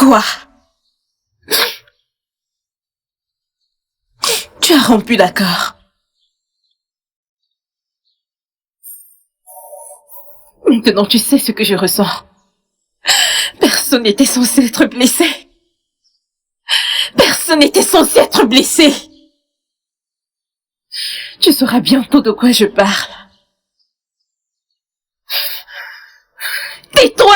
Quoi? Tu as rompu d'accord. Maintenant, tu sais ce que je ressens. Personne n'était censé être blessé. Personne n'était censé être blessé. Tu sauras bientôt de quoi je parle. Tais-toi!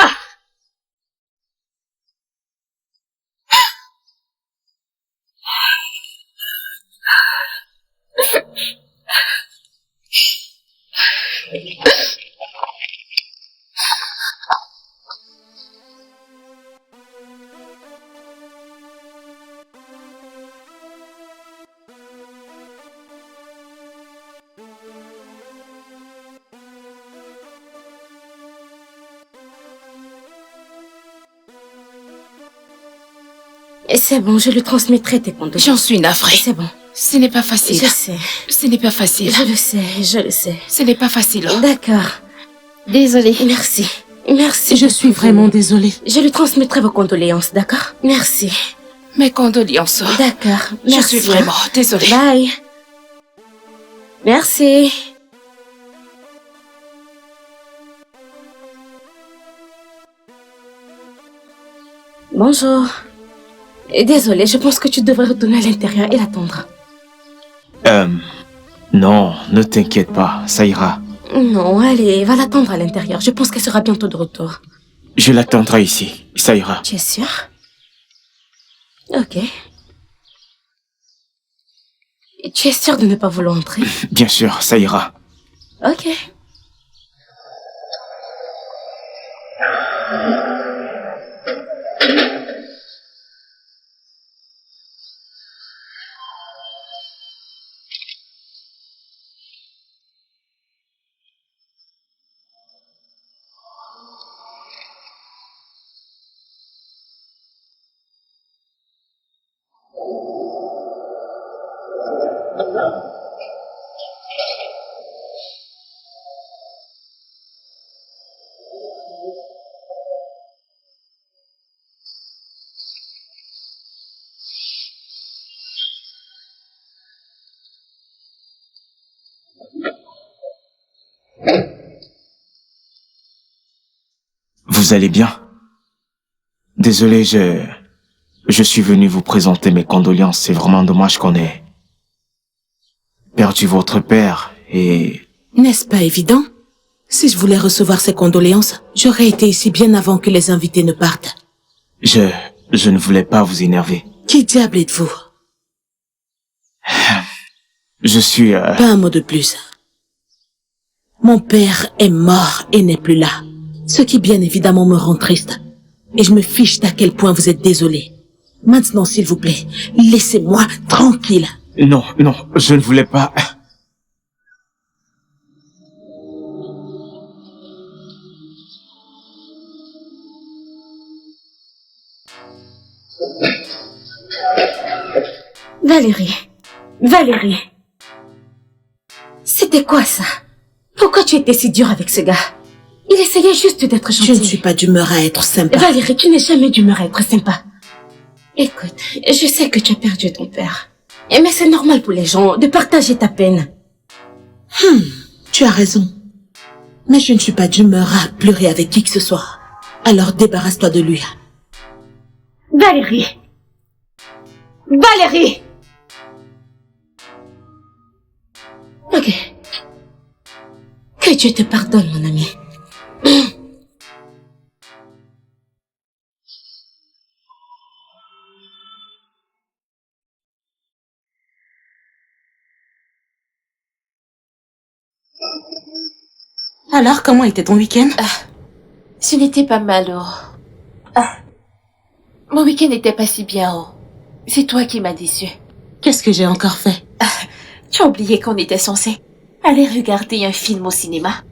C'est bon, je lui transmettrai tes condoléances. J'en suis navrée. C'est bon. Ce n'est pas facile. Je sais. Ce n'est pas facile. Je le sais, je le sais. Ce n'est pas facile. D'accord. Désolée. Merci. Merci. Je suis vraiment désolée. Je lui transmettrai vos condoléances, d'accord? Merci. Mes condoléances. D'accord. Je Merci. suis vraiment désolée. Bye. Merci. Bonjour. Désolée, je pense que tu devrais retourner à l'intérieur et l'attendre. Non, ne t'inquiète pas, ça ira. Non, allez, va l'attendre à l'intérieur. Je pense qu'elle sera bientôt de retour. Je l'attendrai ici, ça ira. Tu es sûr? Ok. Et tu es sûr de ne pas vouloir entrer? Bien sûr, ça ira. Ok. Vous allez bien? Désolé, je suis venu vous présenter mes condoléances. C'est vraiment dommage qu'on ait perdu votre père et... N'est-ce pas évident? Si je voulais recevoir ces condoléances, j'aurais été ici bien avant que les invités ne partent. Je ne voulais pas vous énerver. Qui diable êtes-vous? Je suis... Pas un mot de plus. Mon père est mort et n'est plus là. Ce qui bien évidemment me rend triste. Et je me fiche d'à quel point vous êtes désolé. Maintenant, s'il vous plaît, laissez-moi tranquille. Non, je ne voulais pas... Valérie. C'était quoi ça? Pourquoi tu étais si dur avec ce gars? Il essayait juste d'être gentil. Je ne suis pas d'humeur à être sympa. Valérie, tu n'es jamais d'humeur à être sympa. Écoute, je sais que tu as perdu ton père. Mais c'est normal pour les gens de partager ta peine. Tu as raison. Mais je ne suis pas d'humeur à pleurer avec qui que ce soit. Alors débarrasse-toi de lui. Valérie! Ok. Que Dieu te pardonne, mon ami. Alors, comment était ton week-end? Ce n'était pas mal, oh. Mon week-end n'était pas si bien, oh. C'est toi qui m'as déçu. Qu'est-ce que j'ai encore fait? Tu as oublié qu'on était censé aller regarder un film au cinéma.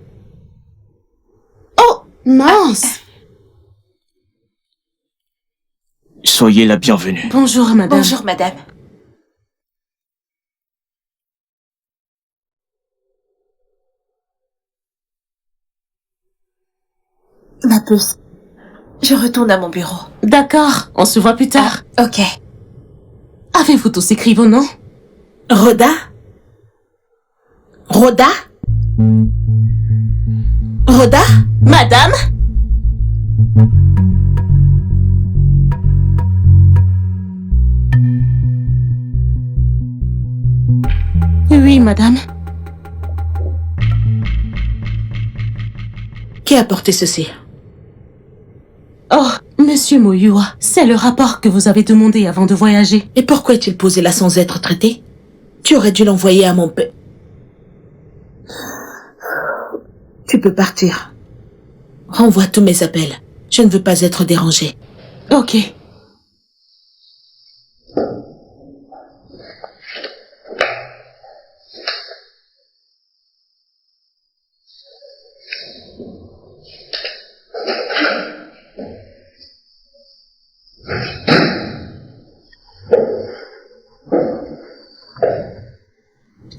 Oh, mince! Soyez la bienvenue. Bonjour, madame. Bonjour, madame. Ma puce. Je retourne à mon bureau. D'accord, on se voit plus tard. Ok. Avez-vous tous écrit vos noms? Rhoda? Rhoda? Rhoda? Madame? Oui, madame. Qui a apporté ceci? Oh, monsieur Moyua, c'est le rapport que vous avez demandé avant de voyager. Et pourquoi est-il posé là sans être traité? Tu aurais dû l'envoyer à mon père. Tu peux partir. Renvoie tous mes appels. Je ne veux pas être dérangée. Ok.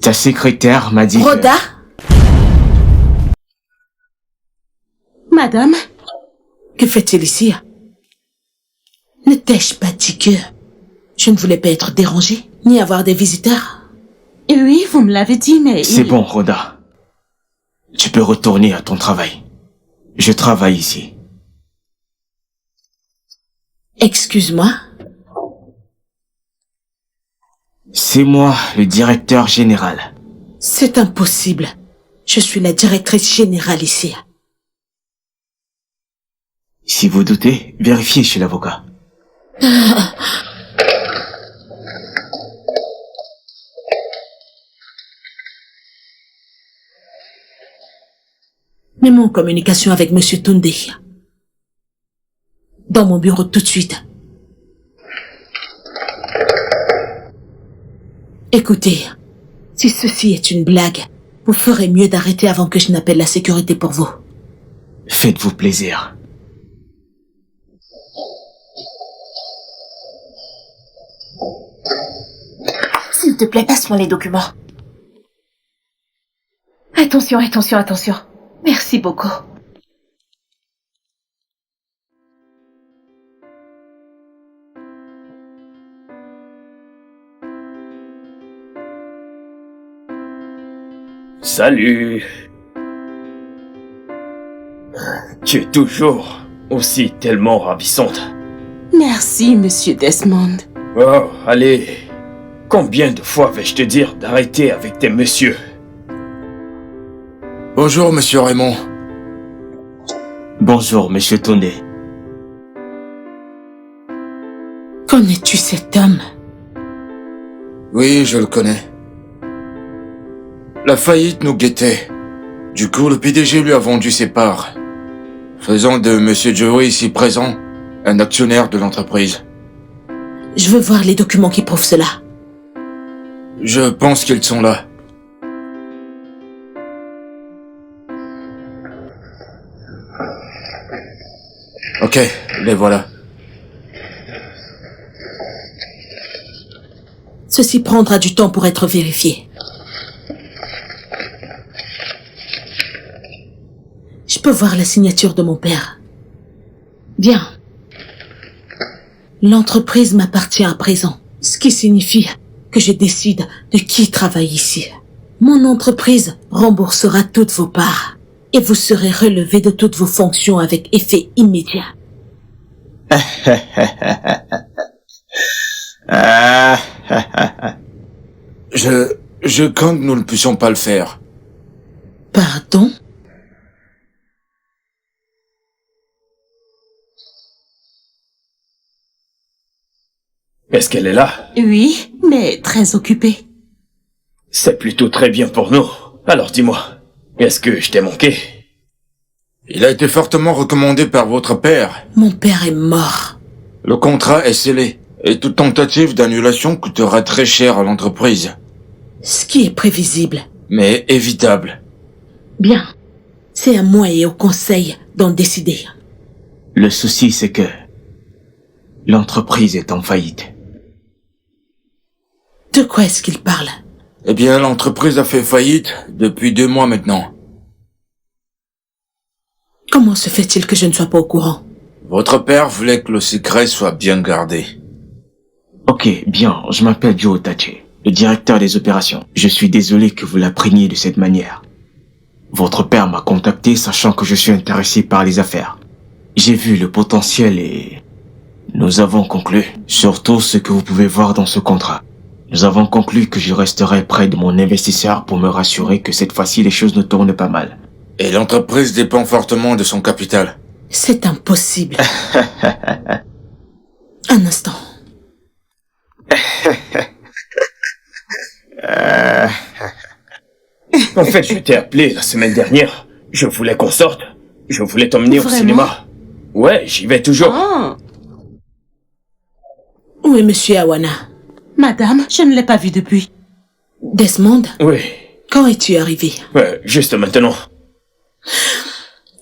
Ta secrétaire m'a dit que... Rhoda? Madame? Que fait-il ici? Ne t'ai-je pas dit que je ne voulais pas être dérangée, ni avoir des visiteurs? Oui, vous me l'avez dit, mais... C'est bon, Rhoda. Tu peux retourner à ton travail. Je travaille ici. Excuse-moi? C'est moi, le directeur général. C'est impossible. Je suis la directrice générale ici. Si vous doutez, vérifiez chez l'avocat. Mets-moi en communication avec Monsieur Tunde. Dans mon bureau tout de suite. Écoutez, si ceci est une blague, vous ferez mieux d'arrêter avant que je n'appelle la sécurité pour vous. Faites-vous plaisir. S'il te plaît, passe-moi les documents. Attention, attention, attention. Merci beaucoup. Salut. Tu es toujours aussi tellement ravissante. Merci, monsieur Desmond. Oh, allez. Combien de fois vais-je te dire d'arrêter avec tes messieurs? Bonjour, monsieur Raymond. Bonjour, monsieur Tunde. Connais-tu cet homme? Oui, je le connais. La faillite nous guettait. Du coup, le PDG lui a vendu ses parts, faisant de monsieur Joey ici présent un actionnaire de l'entreprise. Je veux voir les documents qui prouvent cela. Je pense qu'ils sont là. Ok, les voilà. Ceci prendra du temps pour être vérifié. Je peux voir la signature de mon père. Bien. L'entreprise m'appartient à présent, ce qui signifie que je décide de qui travaille ici. Mon entreprise remboursera toutes vos parts et vous serez relevé de toutes vos fonctions avec effet immédiat. Je crains que nous ne puissions pas le faire. Pardon? Est-ce qu'elle est là? Oui, mais très occupée. C'est plutôt très bien pour nous. Alors dis-moi, est-ce que je t'ai manqué? Il a été fortement recommandé par votre père. Mon père est mort. Le contrat est scellé et toute tentative d'annulation coûtera très cher à l'entreprise. Ce qui est prévisible. Mais évitable. Bien. C'est à moi et au conseil d'en décider. Le souci, c'est que l'entreprise est en faillite. De quoi est-ce qu'il parle? Eh bien, l'entreprise a fait faillite depuis 2 mois maintenant. Comment se fait-il que je ne sois pas au courant? Votre père voulait que le secret soit bien gardé. Ok, bien, je m'appelle Joe Tache, le directeur des opérations. Je suis désolé que vous l'appreniez de cette manière. Votre père m'a contacté sachant que je suis intéressé par les affaires. J'ai vu le potentiel et nous avons conclu, surtout ce que vous pouvez voir dans ce contrat. Nous avons conclu que je resterai près de mon investisseur pour me rassurer que cette fois-ci les choses ne tournent pas mal. Et l'entreprise dépend fortement de son capital. C'est impossible. Un instant. En fait, je t'ai appelé la semaine dernière. Je voulais qu'on sorte. Je voulais t'emmener au Vraiment? cinéma. Ouais, j'y vais toujours. Oh, Où est Monsieur Awana? madame, je ne l'ai pas vu depuis. Desmond, Oui, quand es-tu arrivé? juste maintenant.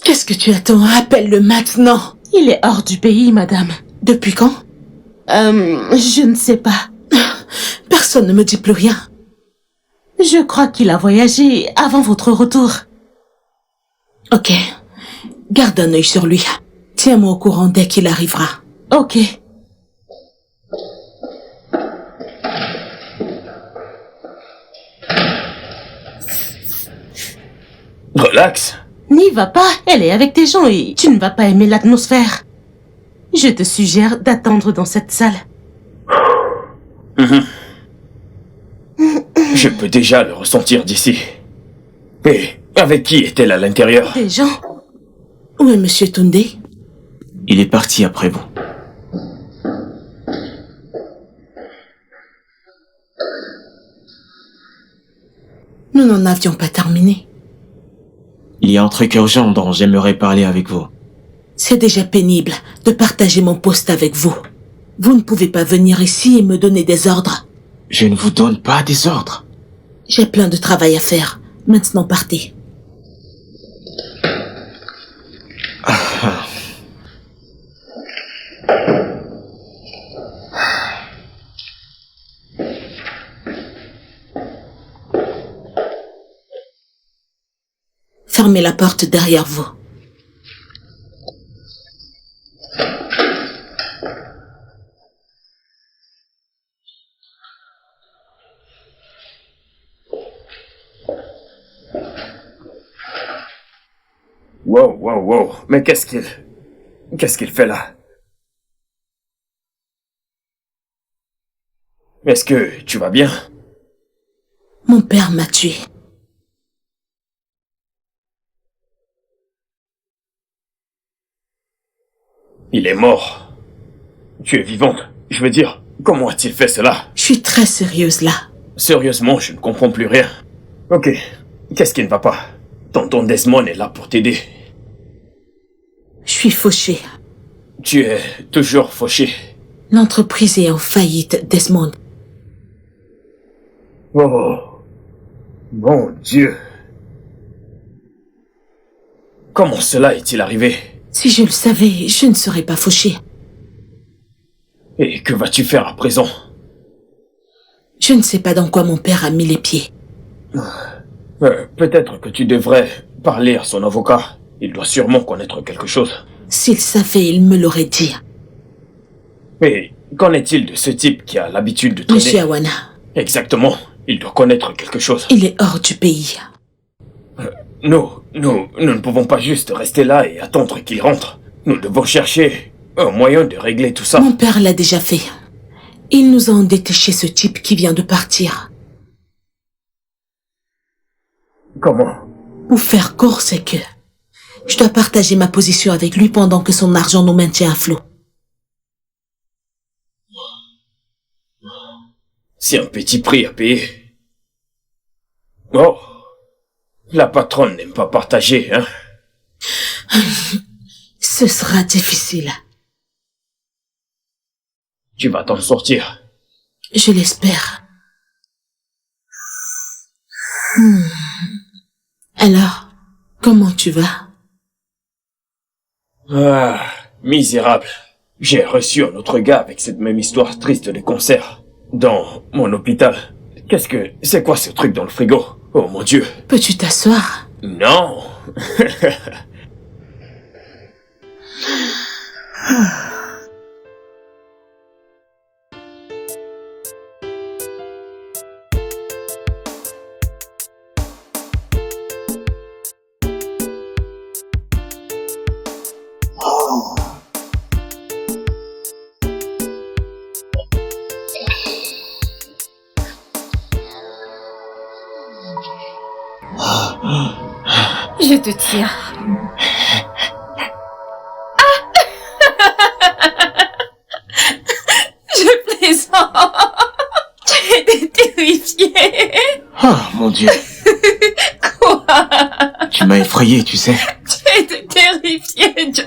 Qu'est-ce que tu attends? Appelle-le maintenant. Il est hors du pays, madame. Depuis quand? Je ne sais pas. Personne ne me dit plus rien. Je crois qu'il a voyagé avant votre retour. Ok. Garde un œil sur lui. Tiens-moi au courant dès qu'il arrivera. Ok. Relax. N'y va pas, elle est avec tes gens et tu ne vas pas aimer l'atmosphère. Je te suggère d'attendre dans cette salle. Je peux déjà le ressentir d'ici. Et avec qui est-elle à l'intérieur? Des gens? Où est Monsieur Tunde? Il est parti après vous. Nous n'en avions pas terminé. Il y a un truc urgent dont j'aimerais parler avec vous. C'est déjà pénible de partager mon poste avec vous. Vous ne pouvez pas venir ici et me donner des ordres. Je ne vous donne pas des ordres. J'ai plein de travail à faire. Maintenant, partez. Fermez la porte derrière vous. Wow. Mais qu'est-ce qu'il fait là? Est-ce que tu vas bien? Mon père m'a tué. Il est mort. Tu es vivante. Je veux dire, comment a-t-il fait cela? Je suis très sérieuse là. Sérieusement, je ne comprends plus rien. Ok, qu'est-ce qui ne va pas? Tonton Desmond est là pour t'aider. Je suis fauchée. Tu es toujours fauché. L'entreprise est en faillite, Desmond. Oh, mon Dieu. Comment cela est-il arrivé? Si je le savais, je ne serais pas fauchée. Et que vas-tu faire à présent? Je ne sais pas dans quoi mon père a mis les pieds. Peut-être que tu devrais parler à son avocat. Il doit sûrement connaître quelque chose. S'il savait, il me l'aurait dit. Mais qu'en est-il de ce type qui a l'habitude de traîner? Monsieur Awana, Exactement. Il doit connaître quelque chose. il est hors du pays. Nous ne pouvons pas juste rester là et attendre qu'il rentre. Nous devons chercher un moyen de régler tout ça. Mon père l'a déjà fait. Il nous a endettés chez ce type qui vient de partir. Comment? Pour faire court, c'est que je dois partager ma position avec lui pendant que son argent nous maintient à flot. C'est un petit prix à payer. Oh, la patronne n'aime pas partager, hein? Ce sera difficile. Tu vas t'en sortir. Je l'espère. Alors, comment tu vas? Ah, misérable. J'ai reçu un autre gars avec cette même histoire triste de concert. Dans mon hôpital. C'est quoi ce truc dans le frigo? Oh mon Dieu. Peux-tu t'asseoir? Non. Je te tiens. Je plaisante. J'étais terrifiée. Oh, mon Dieu. Quoi? Tu m'as effrayé, tu sais. J'étais terrifiée, Joe.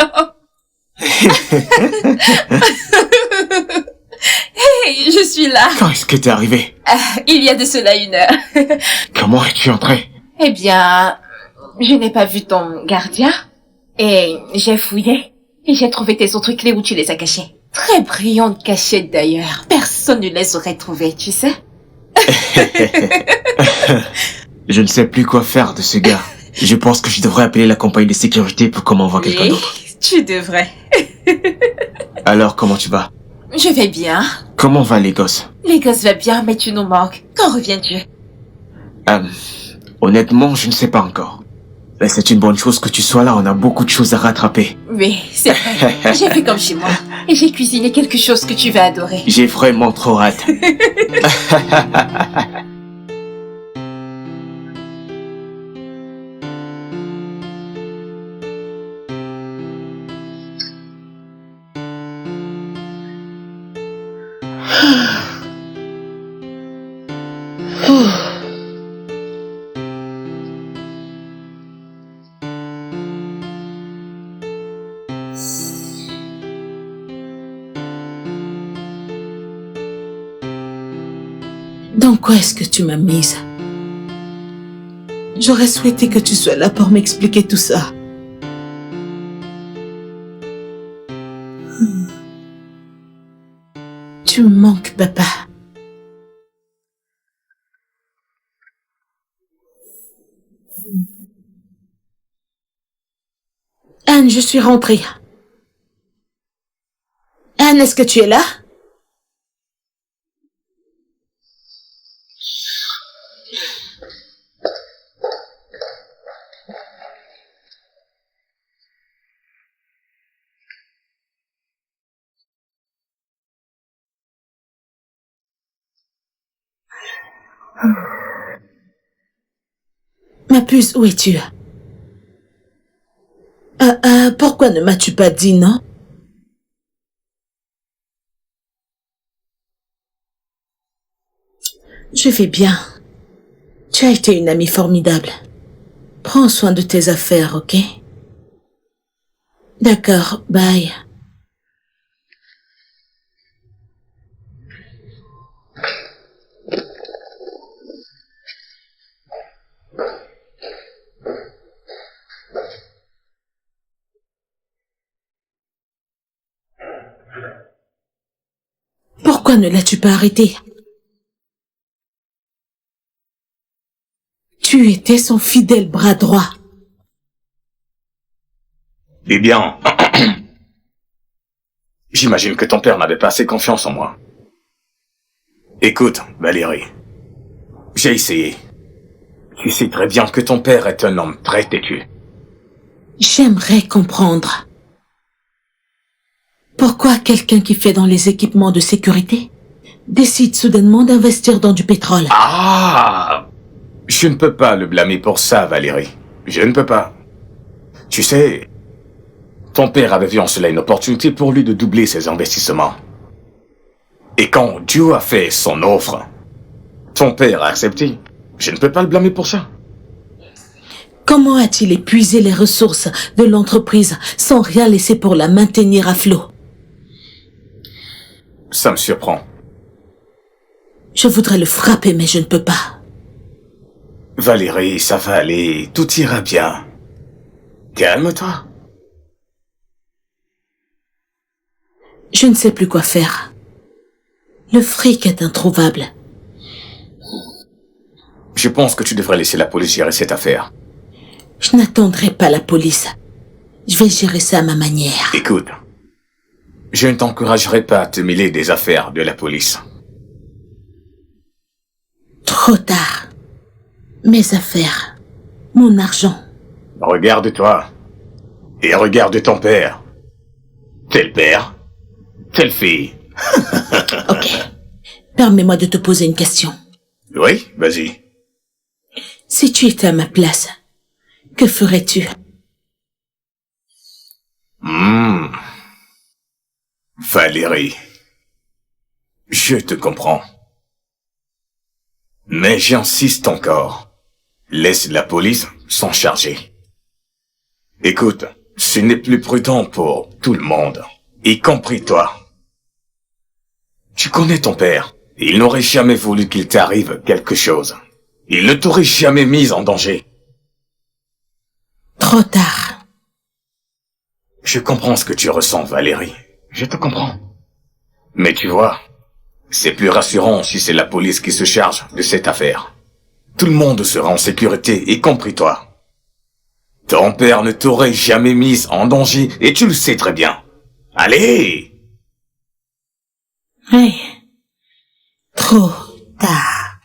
Hey, je suis là. Quand est-ce que t'es arrivé? Il y a de cela 1 heure. Comment es-tu entré? Eh bien, je n'ai pas vu ton gardien. Et j'ai fouillé. Et j'ai trouvé tes autres clés où tu les as cachées. Très brillantes cachettes d'ailleurs. Personne ne les aurait trouvées, tu sais. Je ne sais plus quoi faire de ce gars. Je pense que je devrais appeler la compagnie de sécurité pour qu'on m'envoie quelqu'un d'autre. Tu devrais. Alors, comment tu vas? Je vais bien. Comment va les gosses? Les gosses vont bien, mais tu nous manques. Quand reviens-tu? Honnêtement, je ne sais pas encore. Mais c'est une bonne chose que tu sois là, on a beaucoup de choses à rattraper. Oui, c'est vrai. J'ai fait comme chez moi. Et j'ai cuisiné quelque chose que tu vas adorer. J'ai vraiment trop hâte. Dans quoi est-ce que tu m'as mise? J'aurais souhaité que tu sois là pour m'expliquer tout ça. Tu me manques, papa. Anne, je suis rentrée. Anne, est-ce que tu es là? Ma puce, où es-tu? Pourquoi ne m'as-tu pas dit non? Je vais bien. Tu as été une amie formidable. Prends soin de tes affaires, ok? D'accord, bye. Pourquoi ne l'as-tu pas arrêté? Tu étais son fidèle bras droit. Eh bien, j'imagine que ton père n'avait pas assez confiance en moi. Écoute, Valérie, j'ai essayé. Tu sais très bien que ton père est un homme très têtu. J'aimerais comprendre. Pourquoi quelqu'un qui fait dans les équipements de sécurité décide soudainement d'investir dans du pétrole? Ah! Je ne peux pas le blâmer pour ça, Valérie. Je ne peux pas. Tu sais, ton père avait vu en cela une opportunité pour lui de doubler ses investissements. Et quand Dieu a fait son offre, ton père a accepté. Je ne peux pas le blâmer pour ça. Comment a-t-il épuisé les ressources de l'entreprise sans rien laisser pour la maintenir à flot? Ça me surprend. Je voudrais le frapper, mais je ne peux pas. Valérie, ça va aller, tout ira bien. Calme-toi. Je ne sais plus quoi faire. Le fric est introuvable. Je pense que tu devrais laisser la police gérer cette affaire. Je n'attendrai pas la police. Je vais gérer ça à ma manière. Écoute, Je ne t'encouragerai pas à te mêler des affaires de la police. Trop tard. Mes affaires. Mon argent. Regarde-toi. Et regarde ton père. Tel père, telle fille. Ok. Permets-moi de te poser une question. Oui, vas-y. Si tu étais à ma place, que ferais-tu? Valérie. Je te comprends. Mais j'insiste encore. Laisse la police s'en charger. Écoute, ce n'est plus prudent pour tout le monde, y compris toi. Tu connais ton père. Il n'aurait jamais voulu qu'il t'arrive quelque chose. Il ne t'aurait jamais mis en danger. Trop tard. Je comprends ce que tu ressens, Valérie. Je te comprends. Mais tu vois, c'est plus rassurant si c'est la police qui se charge de cette affaire. Tout le monde sera en sécurité, y compris toi. Ton père ne t'aurait jamais mise en danger, et tu le sais très bien. Allez! Oui. Trop tard.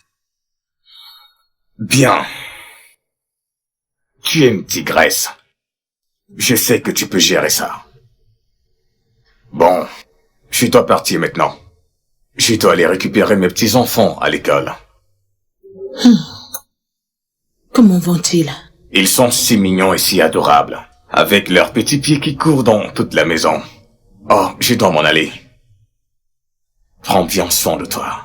Bien. Tu es une tigresse. Je sais que tu peux gérer ça. Bon, je dois partir maintenant. Je dois aller récupérer mes petits-enfants à l'école. Comment vont-ils? Ils sont si mignons et si adorables, avec leurs petits pieds qui courent dans toute la maison. Oh, je dois m'en aller. Prends bien soin de toi.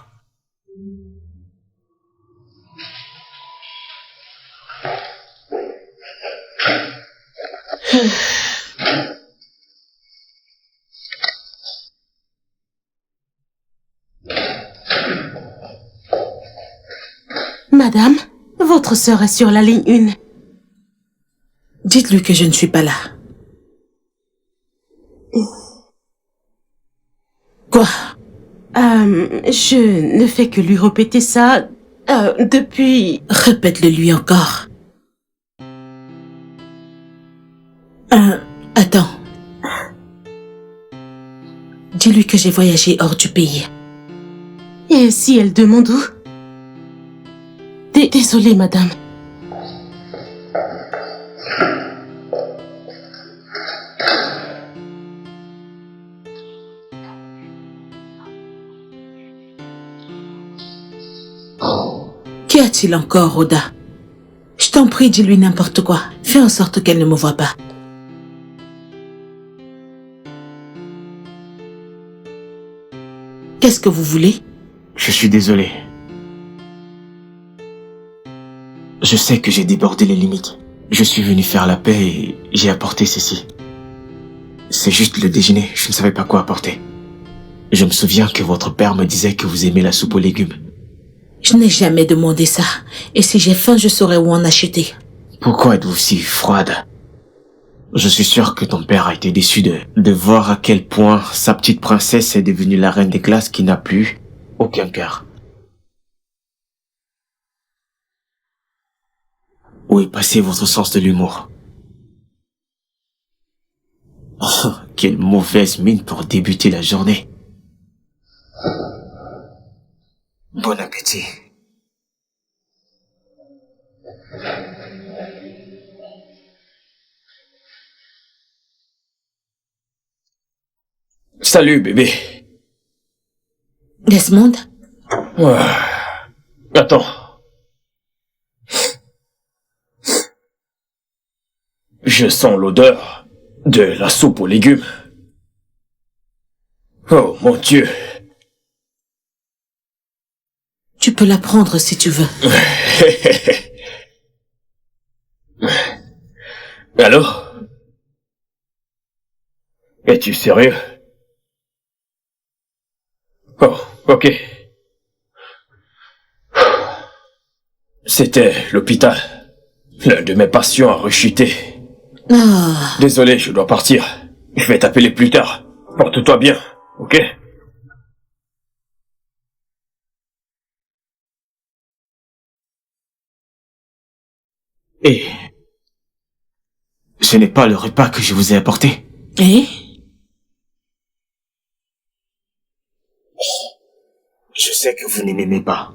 Madame, votre sœur est sur la ligne 1. Dites-lui que je ne suis pas là. Quoi? Je ne fais que lui répéter ça depuis... Répète-le lui encore. Attends. Dis-lui que j'ai voyagé hors du pays. Et si elle demande où? Désolée, madame. Qu'y a-t-il encore, Oda? Je t'en prie, dis-lui n'importe quoi. Fais en sorte qu'elle ne me voie pas. Qu'est-ce que vous voulez? Je suis désolé. Je sais que j'ai débordé les limites. Je suis venu faire la paix et j'ai apporté ceci. C'est juste le déjeuner, je ne savais pas quoi apporter. Je me souviens que votre père me disait que vous aimez la soupe aux légumes. Je n'ai jamais demandé ça. Et si j'ai faim, je saurais où en acheter. Pourquoi êtes-vous si froide? Je suis sûr que ton père a été déçu de voir à quel point sa petite princesse est devenue la reine des classes qui n'a plus aucun cœur. Où est passé votre sens de l'humour? Oh, quelle mauvaise mine pour débuter la journée. Bon appétit. Salut, bébé. Desmond? Attends. Je sens l'odeur de la soupe aux légumes. Oh mon Dieu. Tu peux la prendre si tu veux. Allô? Es-tu sérieux? Oh, ok. C'était l'hôpital. L'un de mes patients a rechuté. Oh. Désolé, je dois partir. Je vais t'appeler plus tard. Porte-toi bien, ok? Et ce n'est pas le repas que je vous ai apporté. Eh? ne m'aimez pas.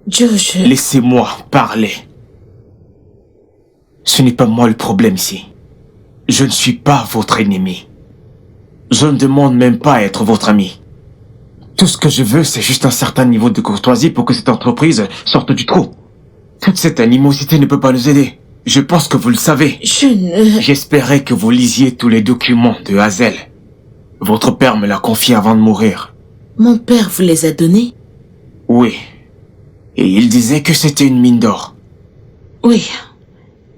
Joe, Laissez-moi parler. Ce n'est pas moi le problème ici. Je ne suis pas votre ennemi. Je ne demande même pas à être votre ami. Tout ce que je veux, c'est juste un certain niveau de courtoisie pour que cette entreprise sorte du trou. Toute cette animosité ne peut pas nous aider. Je pense que vous le savez. J'espérais que vous lisiez tous les documents de Hazel. Votre père me l'a confié avant de mourir. Mon père vous les a donnés? Oui. Et il disait que c'était une mine d'or. Oui,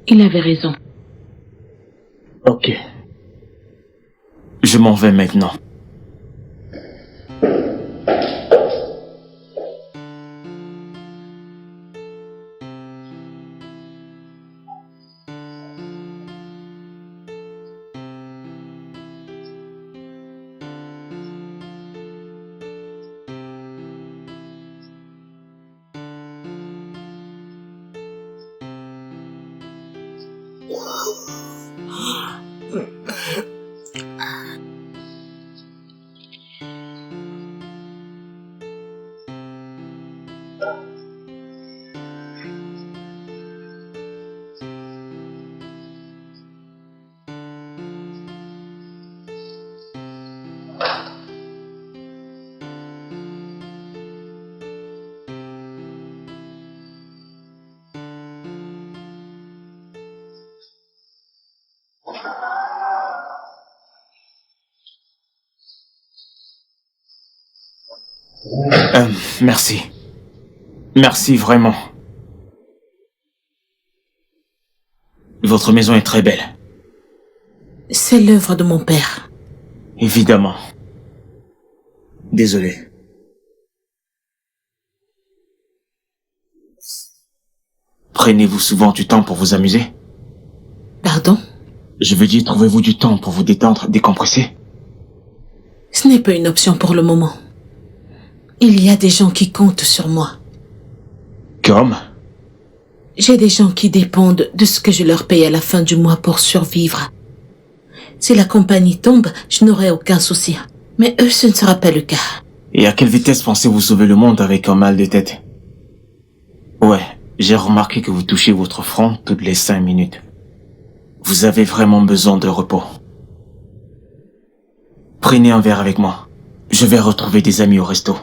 il avait raison. Ok. Je m'en vais maintenant. Merci. Merci vraiment. Votre maison est très belle. C'est l'œuvre de mon père. Évidemment. Désolé. Prenez-vous souvent du temps pour vous amuser? Pardon? Je veux dire, trouvez-vous du temps pour vous détendre, décompresser? Ce n'est pas une option pour le moment. Il y a des gens qui comptent sur moi. Comme? J'ai des gens qui dépendent de ce que je leur paye à la fin du mois pour survivre. Si la compagnie tombe, je n'aurai aucun souci. Mais eux, ce ne sera pas le cas. Et à quelle vitesse pensez-vous sauver le monde avec un mal de tête? Ouais, j'ai remarqué que vous touchez votre front toutes les 5 minutes. Vous avez vraiment besoin de repos. Prenez un verre avec moi. Je vais retrouver des amis au resto.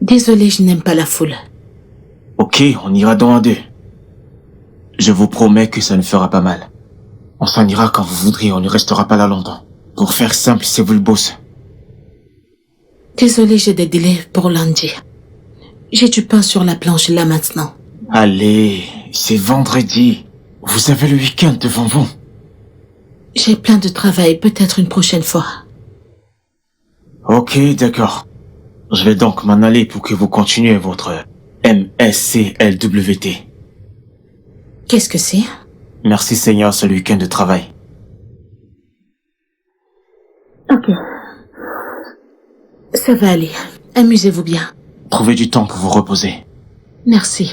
Désolé, je n'aime pas la foule. Ok, on ira donc à 2. Je vous promets que ça ne fera pas mal. On s'en ira quand vous voudrez, on ne restera pas là longtemps. Pour faire simple, c'est vous le boss. Désolé, j'ai des délais pour lundi. J'ai du pain sur la planche là maintenant. Allez, c'est vendredi. Vous avez le week-end devant vous. J'ai plein de travail, peut-être une prochaine fois. Ok, d'accord. Je vais donc m'en aller pour que vous continuez votre MSCLWT. Qu'est-ce que c'est? Merci Seigneur, c'est le week-end de travail. Ok. Ça va aller. Amusez-vous bien. Trouvez du temps pour vous reposer. Merci.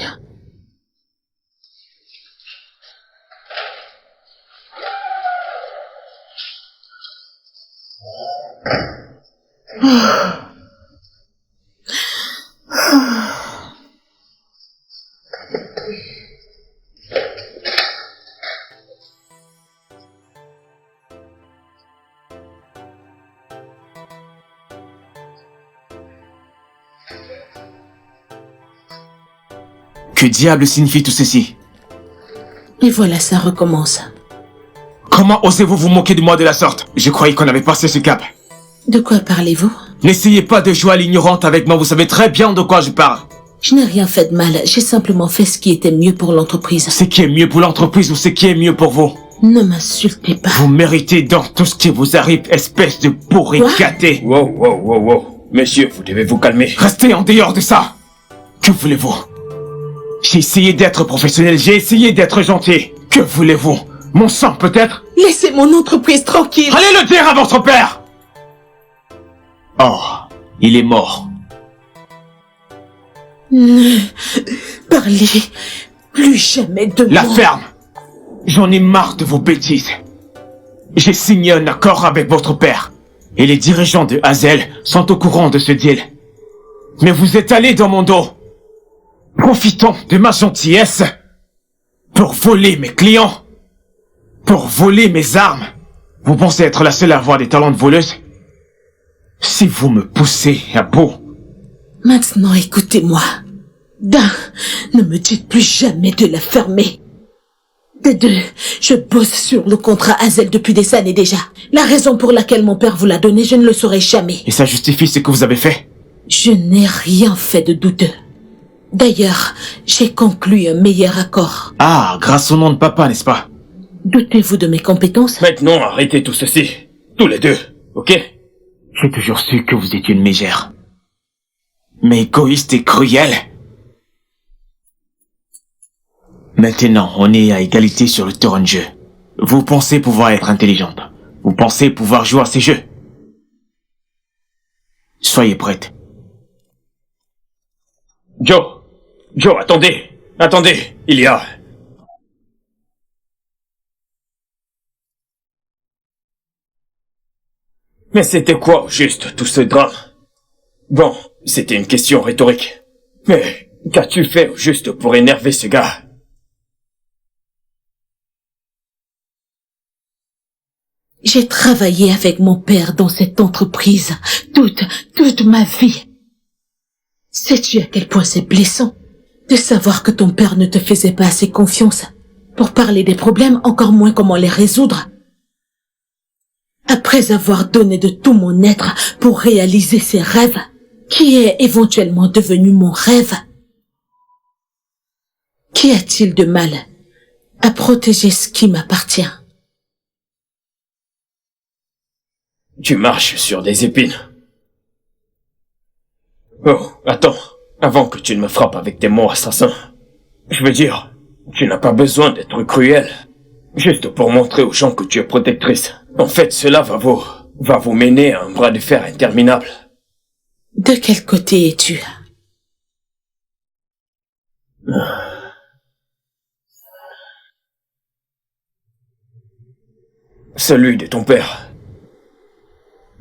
Que diable signifie tout ceci? Et voilà, ça recommence. Comment osez-vous vous moquer de moi de la sorte? Je croyais qu'on avait passé ce cap. De quoi parlez-vous? N'essayez pas de jouer à l'ignorante avec moi, vous savez très bien de quoi je parle. Je n'ai rien fait de mal, j'ai simplement fait ce qui était mieux pour l'entreprise. Ce qui est mieux pour l'entreprise ou ce qui est mieux pour vous? Ne m'insultez pas. Vous méritez donc tout ce qui vous arrive, espèce de pourri gâté. Wow. Monsieur, vous devez vous calmer. Restez en dehors de ça. Que voulez-vous? J'ai essayé d'être professionnel, j'ai essayé d'être gentil. Que voulez-vous? Mon sang peut-être? Laissez mon entreprise tranquille. Allez le dire à votre père! Oh, il est mort. Ne parlez plus jamais de La moi. ferme! J'en ai marre de vos bêtises. J'ai signé un accord avec votre père. Et les dirigeants de Hazel sont au courant de ce deal. Mais vous êtes allé dans mon dos, profitant de ma gentillesse, pour voler mes clients, pour voler mes armes. Vous pensez être la seule à avoir des talents de voleuse? Si vous me poussez à bout... Maintenant, écoutez-moi. D'un, ne me dites plus jamais de la fermer. De deux, je bosse sur le contrat Hazel depuis des années déjà. La raison pour laquelle mon père vous l'a donné, je ne le saurai jamais. Et ça justifie ce que vous avez fait? Je n'ai rien fait de douteux. D'ailleurs, j'ai conclu un meilleur accord. Ah, grâce au nom de papa, n'est-ce pas? Doutez-vous de mes compétences? Maintenant, arrêtez tout ceci. Tous les deux, ok? J'ai toujours su que vous étiez une mégère. Mais égoïste et cruelle. Maintenant, on est à égalité sur le terrain de jeu. Vous pensez pouvoir être intelligente. Vous pensez pouvoir jouer à ces jeux. Soyez prête. Joe, attendez, il y a... Mais c'était quoi, au juste, tout ce drame? Bon, c'était une question rhétorique. Mais qu'as-tu fait, au juste, pour énerver ce gars? J'ai travaillé avec mon père dans cette entreprise toute ma vie. Sais-tu à quel point c'est blessant de savoir que ton père ne te faisait pas assez confiance pour parler des problèmes, encore moins comment les résoudre? Après avoir donné de tout mon être pour réaliser ses rêves, qui est éventuellement devenu mon rêve, qu'y a-t-il de mal à protéger ce qui m'appartient? Tu marches sur des épines. Oh, attends, avant que tu ne me frappes avec tes mots assassins. Je veux dire, tu n'as pas besoin d'être cruel. Juste pour montrer aux gens que tu es protectrice. En fait, cela va vous mener à un bras de fer interminable. De quel côté es-tu? Celui de ton père.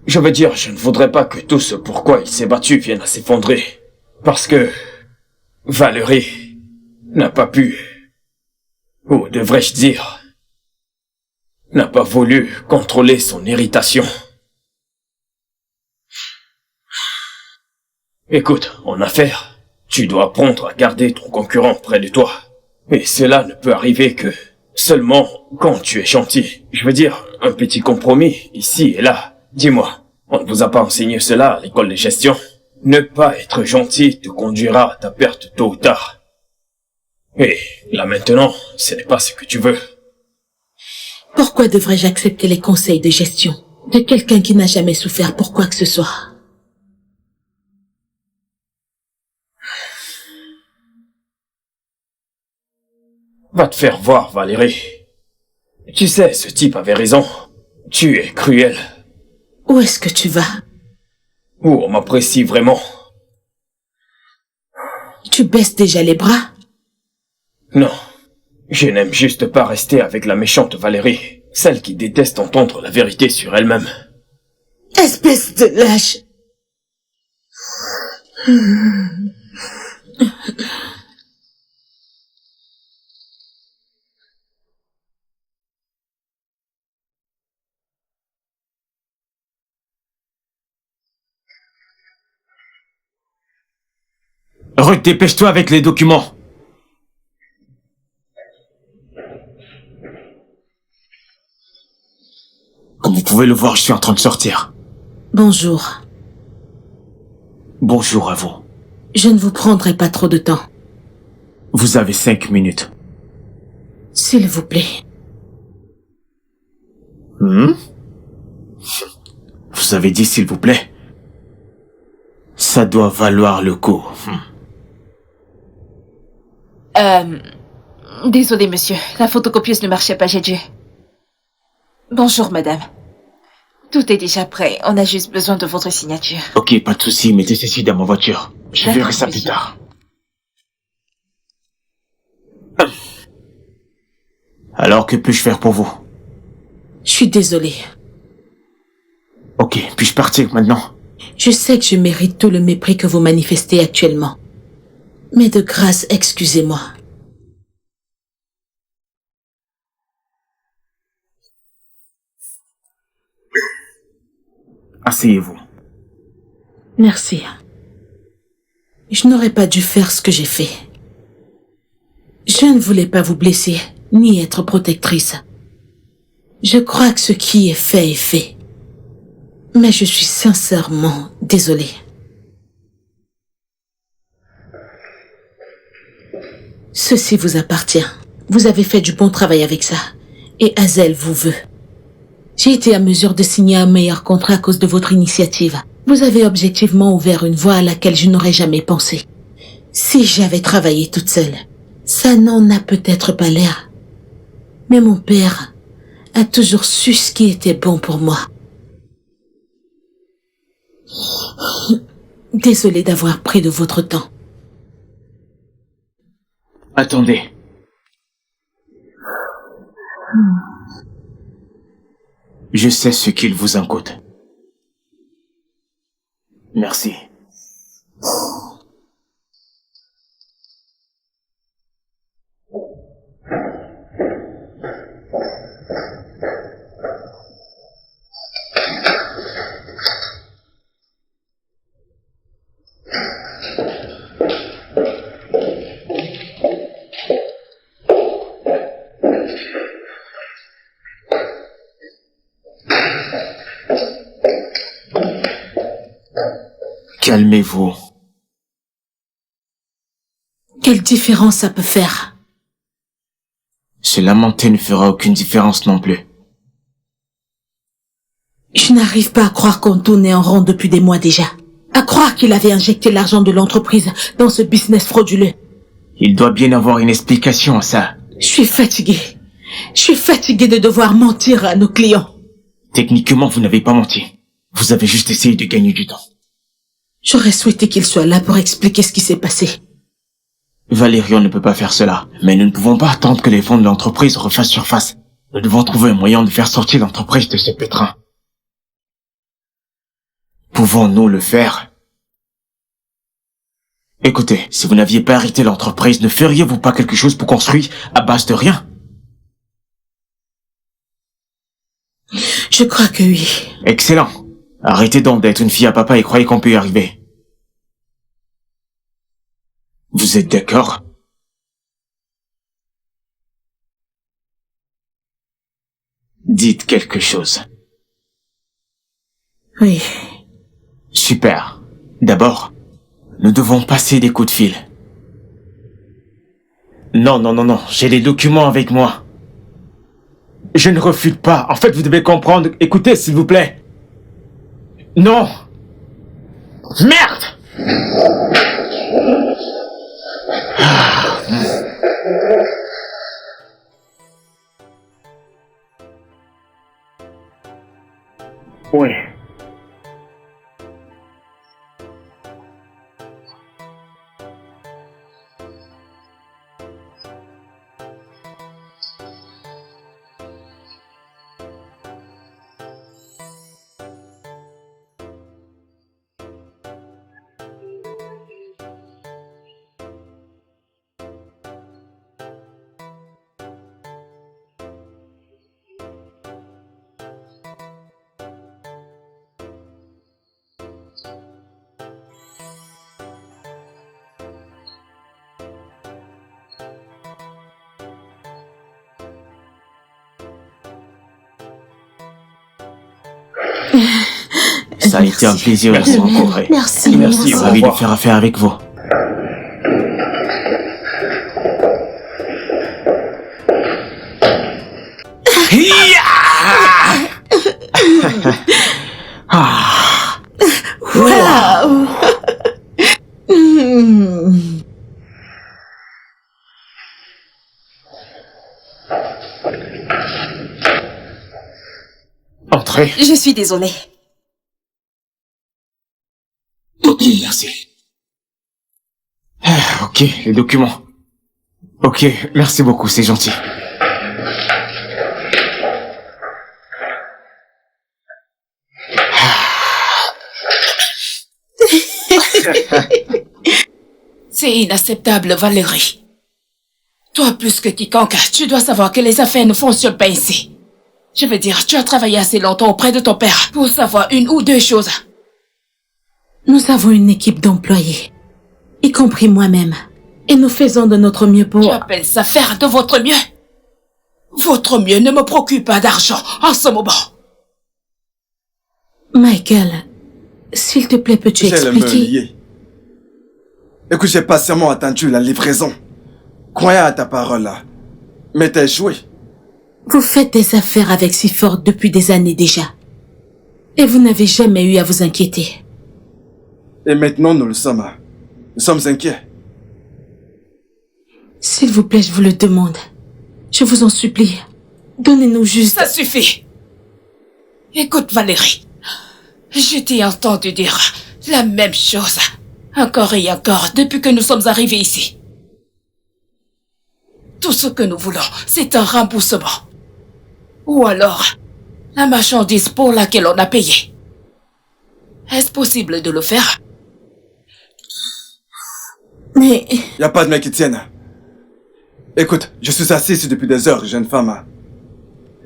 Je veux dire, je ne voudrais pas que tout ce pourquoi il s'est battu vienne à s'effondrer. Parce que Valérie n'a pas pu, ou devrais-je dire, n'a pas voulu contrôler son irritation. Écoute, en affaires, tu dois apprendre à garder ton concurrent près de toi. Et cela ne peut arriver que seulement quand tu es gentil. Je veux dire, un petit compromis, ici et là. Dis-moi, on ne vous a pas enseigné cela à l'école de gestion? Ne pas être gentil te conduira à ta perte tôt ou tard. Et là maintenant, ce n'est pas ce que tu veux. Pourquoi devrais-je accepter les conseils de gestion de quelqu'un qui n'a jamais souffert pour quoi que ce soit? Va te faire voir, Valérie. Tu sais, ce type avait raison. Tu es cruel. Où est-ce que tu vas? Ou on m'apprécie vraiment. Tu baisses déjà les bras? Non. Je n'aime juste pas rester avec la méchante Valérie. Celle qui déteste entendre la vérité sur elle-même. Espèce de lâche! Ruth, dépêche-toi avec les documents. Comme vous pouvez le voir, je suis en train de sortir. Bonjour. Bonjour à vous. Je ne vous prendrai pas trop de temps. Vous avez 5 minutes. S'il vous plaît. Vous avez dit s'il vous plaît? Ça doit valoir le coup. Désolé, monsieur. La photocopieuse ne marchait pas, j'ai dû. Bonjour, madame. Tout est déjà prêt. On a juste besoin de votre signature. Ok, pas de souci, mettez ceci dans ma voiture. Je verrai ça plus tard. Alors, que puis-je faire pour vous? Je suis désolée. Ok, puis-je partir maintenant? Je sais que je mérite tout le mépris que vous manifestez actuellement. Mais de grâce, excusez-moi. Asseyez-vous. Merci. Je n'aurais pas dû faire ce que j'ai fait. Je ne voulais pas vous blesser, ni être protectrice. Je crois que ce qui est fait. Mais je suis sincèrement désolée. Ceci vous appartient. Vous avez fait du bon travail avec ça. Et Hazel vous veut. J'ai été à mesure de signer un meilleur contrat à cause de votre initiative. Vous avez objectivement ouvert une voie à laquelle je n'aurais jamais pensé. Si j'avais travaillé toute seule, ça n'en a peut-être pas l'air. Mais mon père a toujours su ce qui était bon pour moi. Désolée d'avoir pris de votre temps. Attendez. Je sais ce qu'il vous en coûte. Merci. Calmez-vous. Quelle différence ça peut faire? Se lamenter ne fera aucune différence non plus. Je n'arrive pas à croire qu'on tournait en rond depuis des mois déjà. À croire qu'il avait injecté l'argent de l'entreprise dans ce business frauduleux. Il doit bien avoir une explication à ça. Je suis fatiguée. Je suis fatiguée de devoir mentir à nos clients. Techniquement, vous n'avez pas menti. Vous avez juste essayé de gagner du temps. J'aurais souhaité qu'il soit là pour expliquer ce qui s'est passé. Valérion ne peut pas faire cela, mais nous ne pouvons pas attendre que les fonds de l'entreprise refassent surface. Nous devons trouver un moyen de faire sortir l'entreprise de ce pétrin. Pouvons-nous le faire? Écoutez, si vous n'aviez pas arrêté l'entreprise, ne feriez-vous pas quelque chose pour construire à base de rien? Je crois que oui. Excellent. Arrêtez donc d'être une fille à papa et croyez qu'on peut y arriver. Vous êtes d'accord? Dites quelque chose. Oui. Super. D'abord, nous devons passer des coups de fil. Non, j'ai les documents avec moi. Je ne refuse pas. En fait, vous devez comprendre. Écoutez, s'il vous plaît. Non! Merde! Oui. Ça a été un plaisir de vous rencontrer. Merci. Merci, au Ravi de revoir. faire affaire avec vous. Ah. Waouh! Entrez. Je suis désolée. Ok, merci. Ok, les documents. Ok, merci beaucoup, c'est gentil. C'est inacceptable, Valérie. Toi, plus que quiconque, tu dois savoir que les affaires ne fonctionnent pas ici. Je veux dire, tu as travaillé assez longtemps auprès de ton père pour savoir une ou deux choses. Nous avons une équipe d'employés, y compris moi-même. Et nous faisons de notre mieux pour... Tu appelles ça faire de votre mieux? Votre mieux ne me procure pas d'argent en ce moment. Michael, s'il te plaît, peux-tu J'ai le expliquer? lié. Écoute, j'ai patiemment attendu la livraison. Croyant à ta parole là. Mais t'as échoué. Vous faites des affaires avec Seaford depuis des années déjà. Et vous n'avez jamais eu à vous inquiéter. Et maintenant, nous le sommes. Nous sommes inquiets. S'il vous plaît, je vous le demande. Je vous en supplie. Donnez-nous juste... Ça suffit. Écoute, Valérie. Je t'ai entendu dire la même chose. Encore et encore, depuis que nous sommes arrivés ici. Tout ce que nous voulons, c'est un remboursement. Ou alors, la marchandise pour laquelle on a payé. Est-ce possible de le faire? Mais... Y a pas de mec qui tienne. Écoute, je suis assis ici depuis des heures, jeune femme.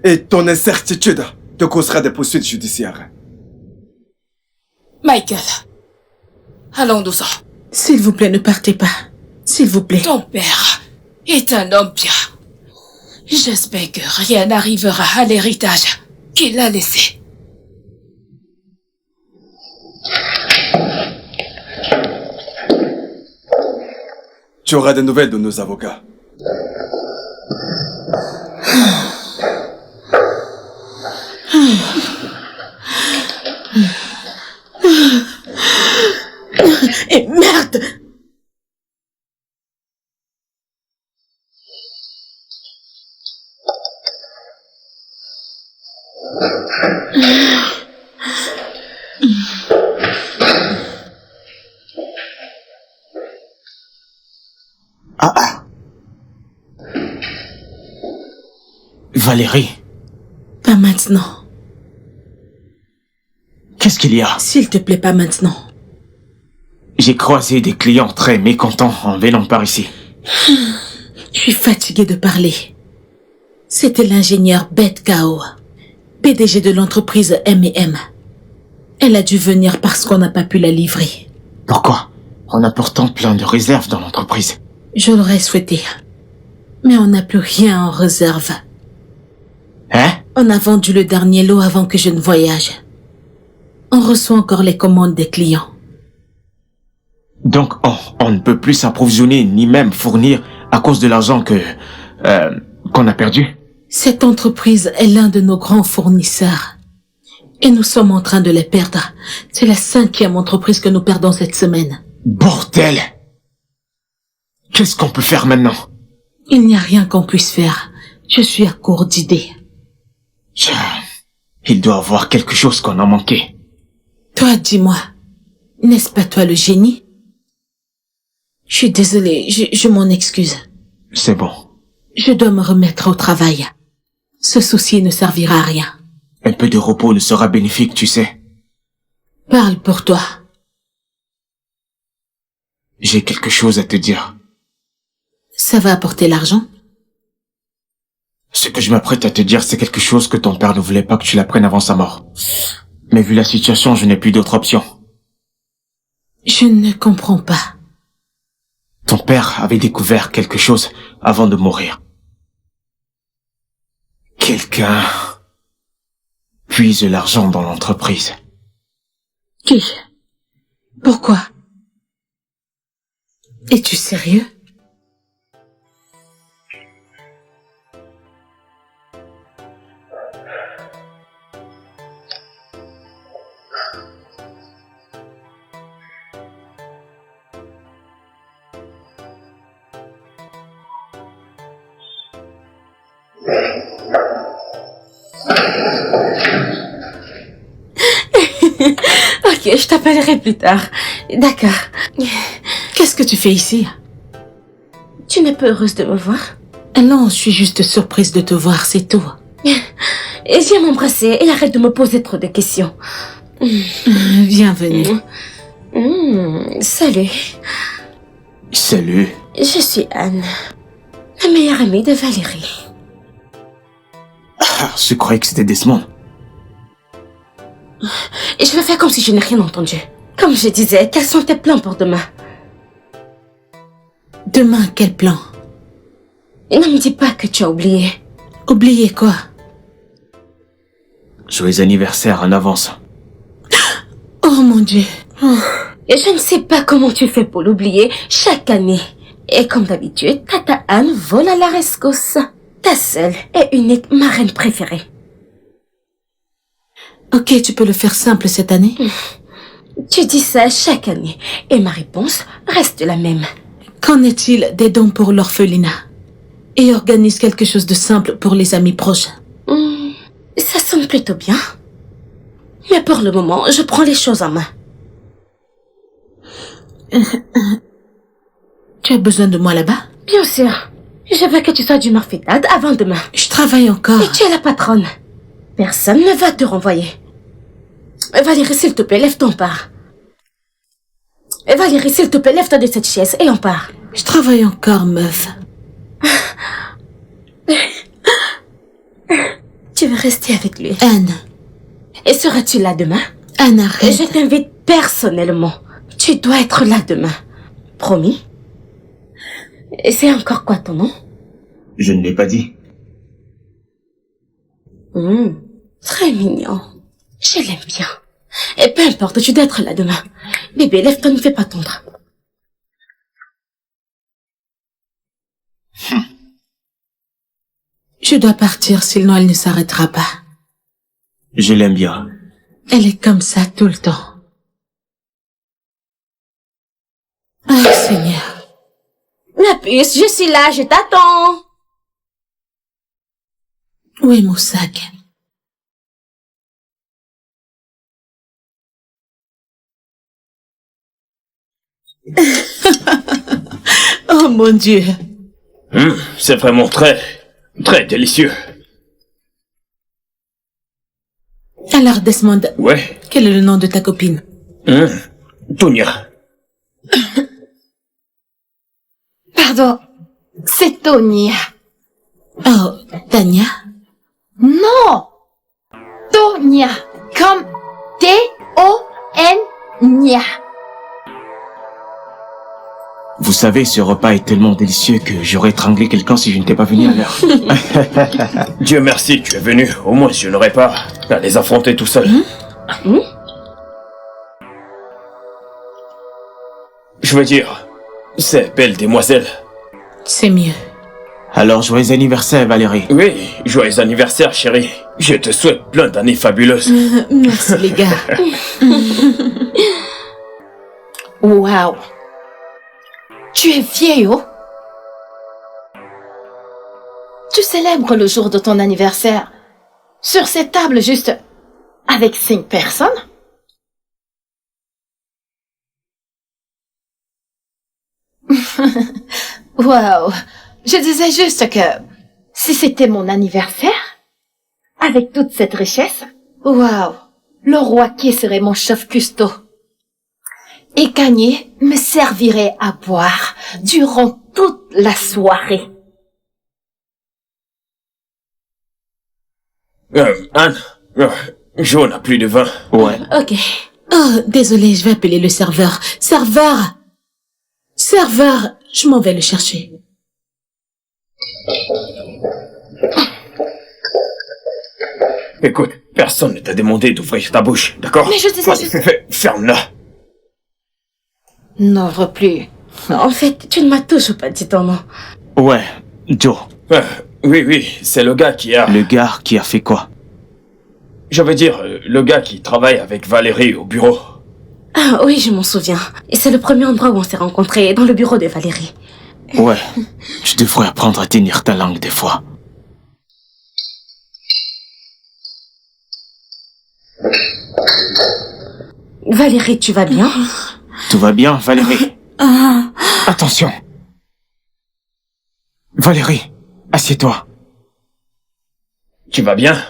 Et ton incertitude te causera des poursuites judiciaires. Michael, allons-nous-en. S'il vous plaît, ne partez pas. S'il vous plaît. Ton père est un homme bien. J'espère que rien n'arrivera à l'héritage qu'il a laissé. Tu auras des nouvelles de nos avocats. Et merde! Valérie, Pas maintenant. qu'est-ce qu'il y a? S'il te plaît, pas maintenant. J'ai croisé des clients très mécontents en venant par ici. Je suis fatiguée de parler. C'était l'ingénieur Beth Kao, PDG de l'entreprise M&M. Elle a dû venir parce qu'on n'a pas pu la livrer. Pourquoi? On a pourtant plein de réserves dans l'entreprise. Je l'aurais souhaité. Mais on n'a plus rien en réserve. Hein? On a vendu le dernier lot avant que je ne voyage. On reçoit encore les commandes des clients. Donc, on ne peut plus s'approvisionner ni même fournir à cause de l'argent qu'on a perdu? Cette entreprise est l'un de nos grands fournisseurs. Et nous sommes en train de les perdre. C'est la 5e entreprise que nous perdons cette semaine. Bordel! Qu'est-ce qu'on peut faire maintenant? Il n'y a rien qu'on puisse faire. Je suis à court d'idées. Il doit y avoir quelque chose qu'on a manqué. Toi, dis-moi, n'est-ce pas toi le génie? Je suis désolée, je m'en excuse. C'est bon. Je dois me remettre au travail. Ce souci ne servira à rien. Un peu de repos ne sera bénéfique, tu sais. Parle pour toi. J'ai quelque chose à te dire. Ça va apporter l'argent? Ce que je m'apprête à te dire, c'est quelque chose que ton père ne voulait pas que tu l'apprennes avant sa mort. Mais vu la situation, je n'ai plus d'autre option. Je ne comprends pas. Ton père avait découvert quelque chose avant de mourir. Quelqu'un puise l'argent dans l'entreprise. Qui? Pourquoi? Es-tu sérieux? Ok, je t'appellerai plus tard. D'accord. Qu'est-ce que tu fais ici? Tu n'es pas heureuse de me voir? Non, je suis juste surprise de te voir, c'est tout. Et viens m'embrasser et arrête de me poser trop de questions. Bienvenue. Salut. Salut. Je suis Anne, la meilleure amie de Valérie. Ah, je croyais que c'était Desmond. Et je vais faire comme si je n'ai rien entendu. Comme je disais, quels sont tes plans pour demain? Demain, quel plan? Et ne me dis pas que tu as oublié. Oubliez quoi? Joyeux anniversaire en avance. Oh mon Dieu. Et je ne sais pas comment tu fais pour l'oublier chaque année. Et comme d'habitude, Tata Anne vole à la rescousse. Ta seule et unique marraine préférée. Ok, tu peux le faire simple cette année? Tu dis ça chaque année. Et ma réponse reste la même. Qu'en est-il des dons pour l'orphelinat? Et organise quelque chose de simple pour les amis proches. Ça sonne plutôt bien. Mais pour le moment, je prends les choses en main. Tu as besoin de moi là-bas? Bien sûr. Je veux que tu sois d'humeur fêtade avant demain. Je travaille encore. Et tu es la patronne. Personne ne va te renvoyer. Valérie, s'il te plaît, lève ton part. Valérie, s'il te plaît, lève-toi de cette chaise et on part. Je travaille encore, meuf. Tu veux rester avec lui. Anne. Et seras-tu là demain? Anne, arrête. Je t'invite personnellement. Tu dois être là demain. Promis? Et c'est encore quoi ton nom? Je ne l'ai pas dit. Très mignon. Je l'aime bien. Et peu importe, tu dois être là demain. Bébé, lève-toi, ne fais pas tondre. Je dois partir, sinon elle ne s'arrêtera pas. Je l'aime bien. Elle est comme ça tout le temps. Ah, Seigneur. Ma puce, je suis là, je t'attends. Où est mon sac? Oh mon Dieu. C'est vraiment très délicieux. Alors, Desmond, Ouais. quel est le nom de ta copine? Tonya. Pardon, c'est Tonya. Oh, Tania? Non! Tonya, comme T-O-N-Nia. Vous savez, ce repas est tellement délicieux que j'aurais étranglé quelqu'un si je n'étais pas venu à l'heure. Dieu merci, tu es venu. Au moins, je n'aurais pas à les affronter tout seul. Je veux dire, ces belles demoiselles. C'est mieux. Alors, joyeux anniversaire, Valérie. Oui, joyeux anniversaire, chérie. Je te souhaite plein d'années fabuleuses. Merci, les gars. Waouh! Tu es vieille, oh? Tu célèbres le jour de ton anniversaire sur cette table juste avec 5 personnes? Waouh! Je disais juste que si c'était mon anniversaire, avec toute cette richesse, waouh! Le roi qui serait mon chef cuistot. Et Kanye me servirait à boire durant toute la soirée. Anne, Joe n'a plus de vin. Ouais. Ok. Oh, désolé, je vais appeler le serveur. Serveur! Serveur! Je m'en vais le chercher. Écoute, personne ne t'a demandé d'ouvrir ta bouche, d'accord? Mais je disais juste... Ferme-la. N'ouvre plus. En fait, tu ne m'as toujours pas dit ton nom. Ouais, Joe. Oui, c'est le gars qui a... Le gars qui a fait quoi? Je veux dire, le gars qui travaille avec Valérie au bureau. Ah oui, je m'en souviens. Et c'est le premier endroit où on s'est rencontrés, dans le bureau de Valérie. Ouais. Tu devrais apprendre à tenir ta langue des fois. Valérie, tu vas bien? Tout va bien, Valérie? Attention. Valérie, assieds-toi. Tu vas bien?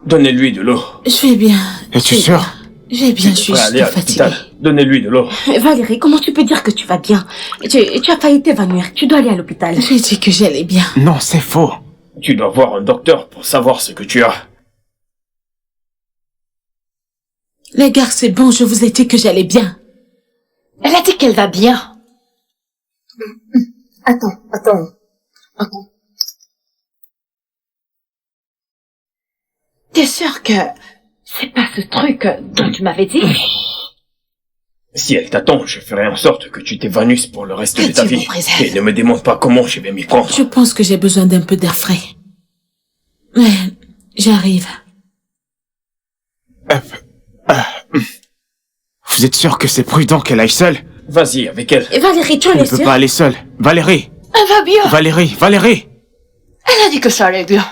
Donnez-lui de l'eau. Je vais bien. Es-tu sûr? Je vais bien, je suis Ouais, allez juste à l'hôpital. fatiguée. Donnez-lui de l'eau. Valérie, comment tu peux dire que tu vas bien? Tu as failli t'évanouir. Tu dois aller à l'hôpital. J'ai dit que j'allais bien. Non, c'est faux. Tu dois voir un docteur pour savoir ce que tu as. Les gars, c'est bon, je vous ai dit que j'allais bien. Elle a dit qu'elle va bien. Attends. T'es sûre que c'est pas ce truc dont tu m'avais dit? Si elle t'attend, je ferai en sorte que tu t'évanouisses pour le reste Que de ta Dieu vie. vous préserve. Et ne me demande pas comment je vais m'y prendre. Je pense que j'ai besoin d'un peu d'air frais. Ouais, j'arrive. Vous êtes sûr que c'est prudent qu'elle aille seule? Vas-y avec elle. Et Valérie, tu en Elle es ne peut sûre? pas aller seule. Valérie! Elle va bien. Valérie! Elle a dit que ça allait bien.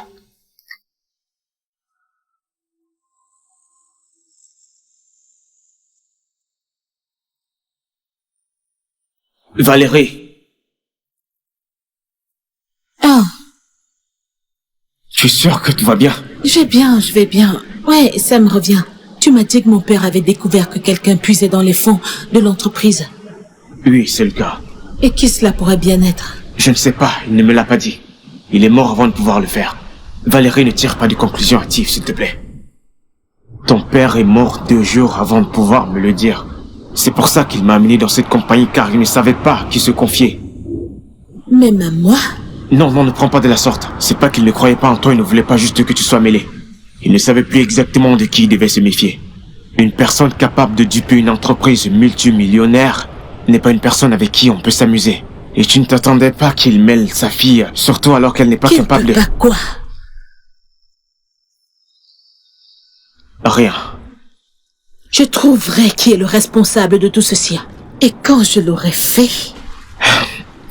Valérie! Oh, Tu es sûr que tout va bien? je vais bien. Ouais, ça me revient. Tu m'as dit que mon père avait découvert que quelqu'un puisait dans les fonds de l'entreprise. Oui, c'est le cas. Et qui cela pourrait bien être? Je ne sais pas, il ne me l'a pas dit. Il est mort avant de pouvoir le faire. Valérie, ne tire pas de conclusions hâtives, s'il te plaît. Ton père est mort 2 jours avant de pouvoir me le dire. C'est pour ça qu'il m'a amené dans cette compagnie, car il ne savait pas qui se confier. Même à moi? Non, ne prends pas de la sorte. C'est pas qu'il ne croyait pas en toi, il ne voulait pas juste que tu sois mêlé. Il ne savait plus exactement de qui il devait se méfier. Une personne capable de duper une entreprise multimillionnaire n'est pas une personne avec qui on peut s'amuser. Et tu ne t'attendais pas qu'il mêle sa fille, surtout alors qu'elle n'est pas capable de... Pas quoi? Rien. Je trouverai qui est le responsable de tout ceci. Et quand je l'aurai fait...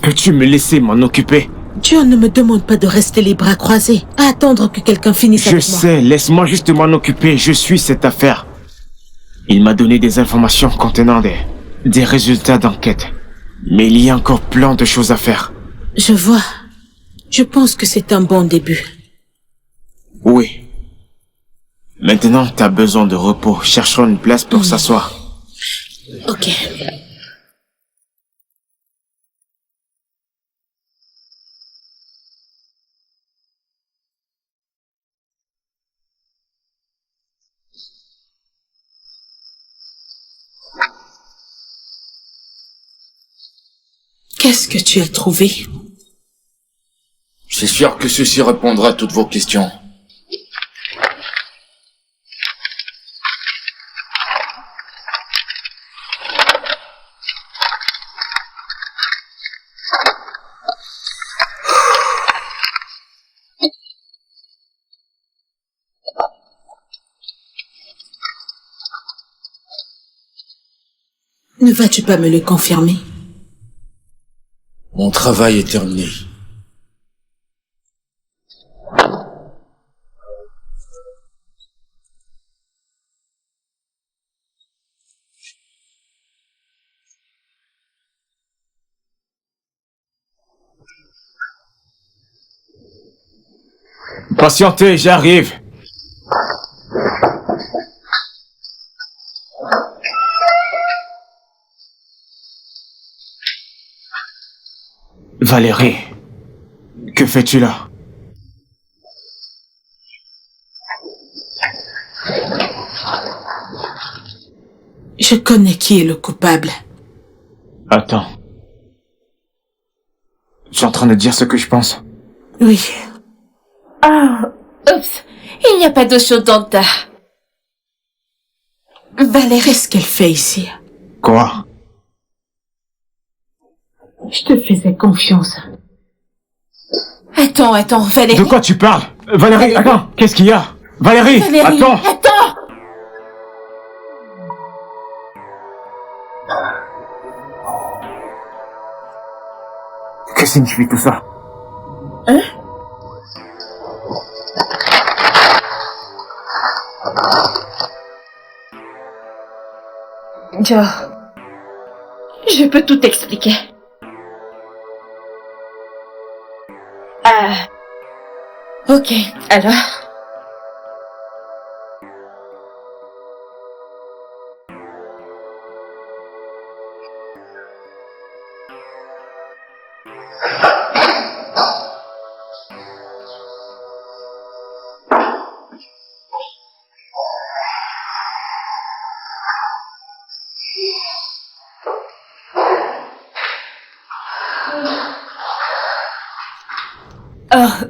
Peux-tu me laisser m'en occuper? Dieu ne me demande pas de rester les bras croisés, à attendre que quelqu'un finisse Je avec moi. sais, laisse-moi juste m'en occuper, je suis cette affaire. Il m'a donné des informations contenant des résultats d'enquête. Mais il y a encore plein de choses à faire. Je vois. Je pense que c'est un bon début. Oui. Maintenant, t'as besoin de repos. Cherchons une place pour s'asseoir. Ok. Qu'est-ce que tu as trouvé? Je suis sûr que ceci répondra à toutes vos questions. Ne vas-tu pas me le confirmer? Mon travail est terminé. Patientez, j'arrive. Valérie, que fais-tu là? Je connais qui est le coupable. Attends. Je suis en train de dire ce que je pense. Oui. Oups, il n'y a pas d'eau chaude dans le tas. Valérie, Qu'est-ce qu'elle fait ici? Quoi? Je te faisais confiance. attends, Valérie. De quoi tu parles? Valérie, attends, qu'est-ce qu'il y a? Valérie, Valérie, attends. Que signifie tout ça? Joe, je peux tout expliquer. Ok, alors...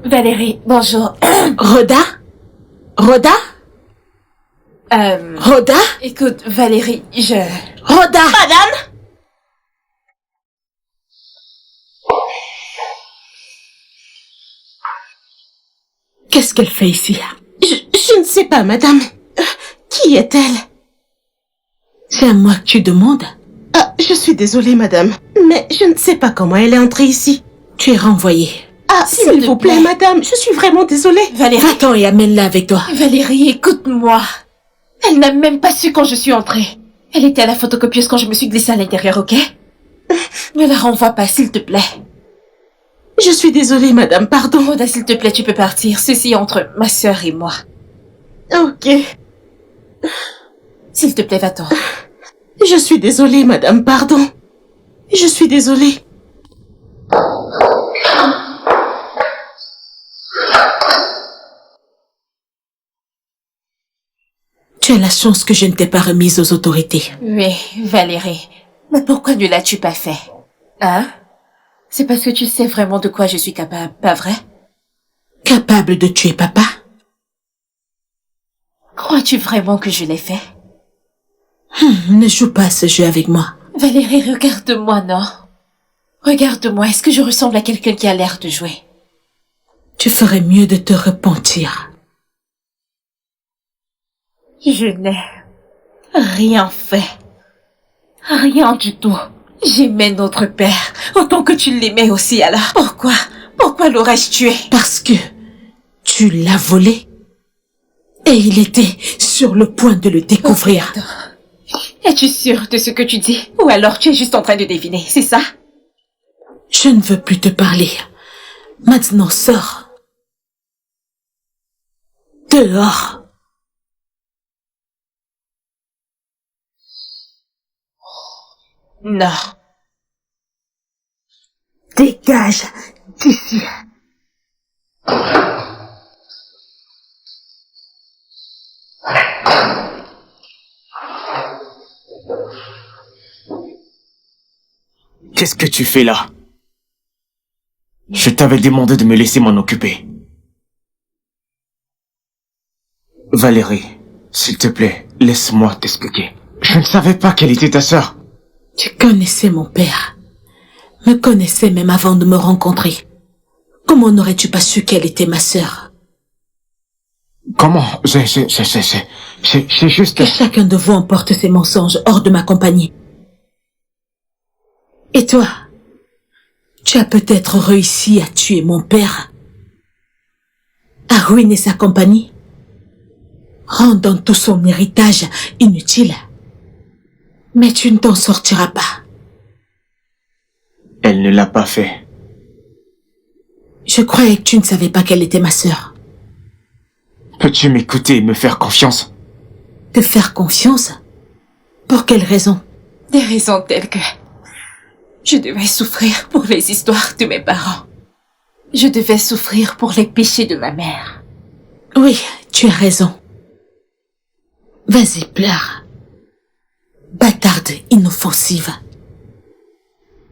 Valérie, bonjour. Rhoda? Rhoda? Rhoda? Écoute, Valérie, Rhoda! Madame? Qu'est-ce qu'elle fait ici? Je ne sais pas, madame. Qui est-elle? C'est à moi que tu demandes? Ah, je suis désolée, madame. Mais je ne sais pas comment elle est entrée ici. Tu es renvoyée. Ah, s'il vous plaît, madame, je suis vraiment désolée. Valérie, Va-t'en et amène-la avec toi. Valérie, écoute-moi. Elle n'a même pas su quand je suis entrée. Elle était à la photocopieuse quand je me suis glissée à l'intérieur, ok? Ne la renvoie pas, s'il te plaît. Je suis désolée, madame, pardon. Rhoda, s'il te plaît, tu peux partir. Ceci est entre ma sœur et moi. Ok. S'il te plaît, va-t'en. Je suis désolée, madame, pardon. Je suis désolée. Tu as la chance que je ne t'ai pas remise aux autorités. Oui, Valérie. Mais pourquoi ne l'as-tu pas fait? Hein? C'est parce que tu sais vraiment de quoi je suis capable, pas vrai? Capable de tuer papa? Crois-tu vraiment que je l'ai fait? Ne joue pas à ce jeu avec moi. Valérie, regarde-moi, non? Regarde-moi, est-ce que je ressemble à quelqu'un qui a l'air de jouer? Tu ferais mieux de te repentir. Je n'ai rien fait. Rien du tout. J'aimais notre père, autant que tu l'aimais aussi, alors. Pourquoi? Pourquoi l'aurais-je tué? Parce que tu l'as volé. Et il était sur le point de le découvrir. Es-tu sûre de ce que tu dis? Ou alors tu es juste en train de deviner, c'est ça? Je ne veux plus te parler. Maintenant, sors. Dehors. Non. Dégage d'ici. Qu'est-ce que tu fais là? Je t'avais demandé de me laisser m'en occuper. Valérie, s'il te plaît, laisse-moi t'expliquer. Je ne savais pas qu'elle était ta sœur. Tu connaissais mon père. Me connaissais même avant de me rencontrer. Comment n'aurais-tu pas su qu'elle était ma sœur? Comment? J'ai juste... Que chacun de vous emporte ses mensonges hors de ma compagnie. Et toi? Tu as peut-être réussi à tuer mon père, à ruiner sa compagnie, rendant tout son héritage inutile. Mais tu ne t'en sortiras pas. Elle ne l'a pas fait. Je croyais que tu ne savais pas qu'elle était ma sœur. Peux-tu m'écouter et me faire confiance? Te faire confiance? Pour quelle raison? Des raisons telles que... je devais souffrir pour les histoires de mes parents. Je devais souffrir pour les péchés de ma mère. Oui, tu as raison. Vas-y, pleure. Bâtarde inoffensive.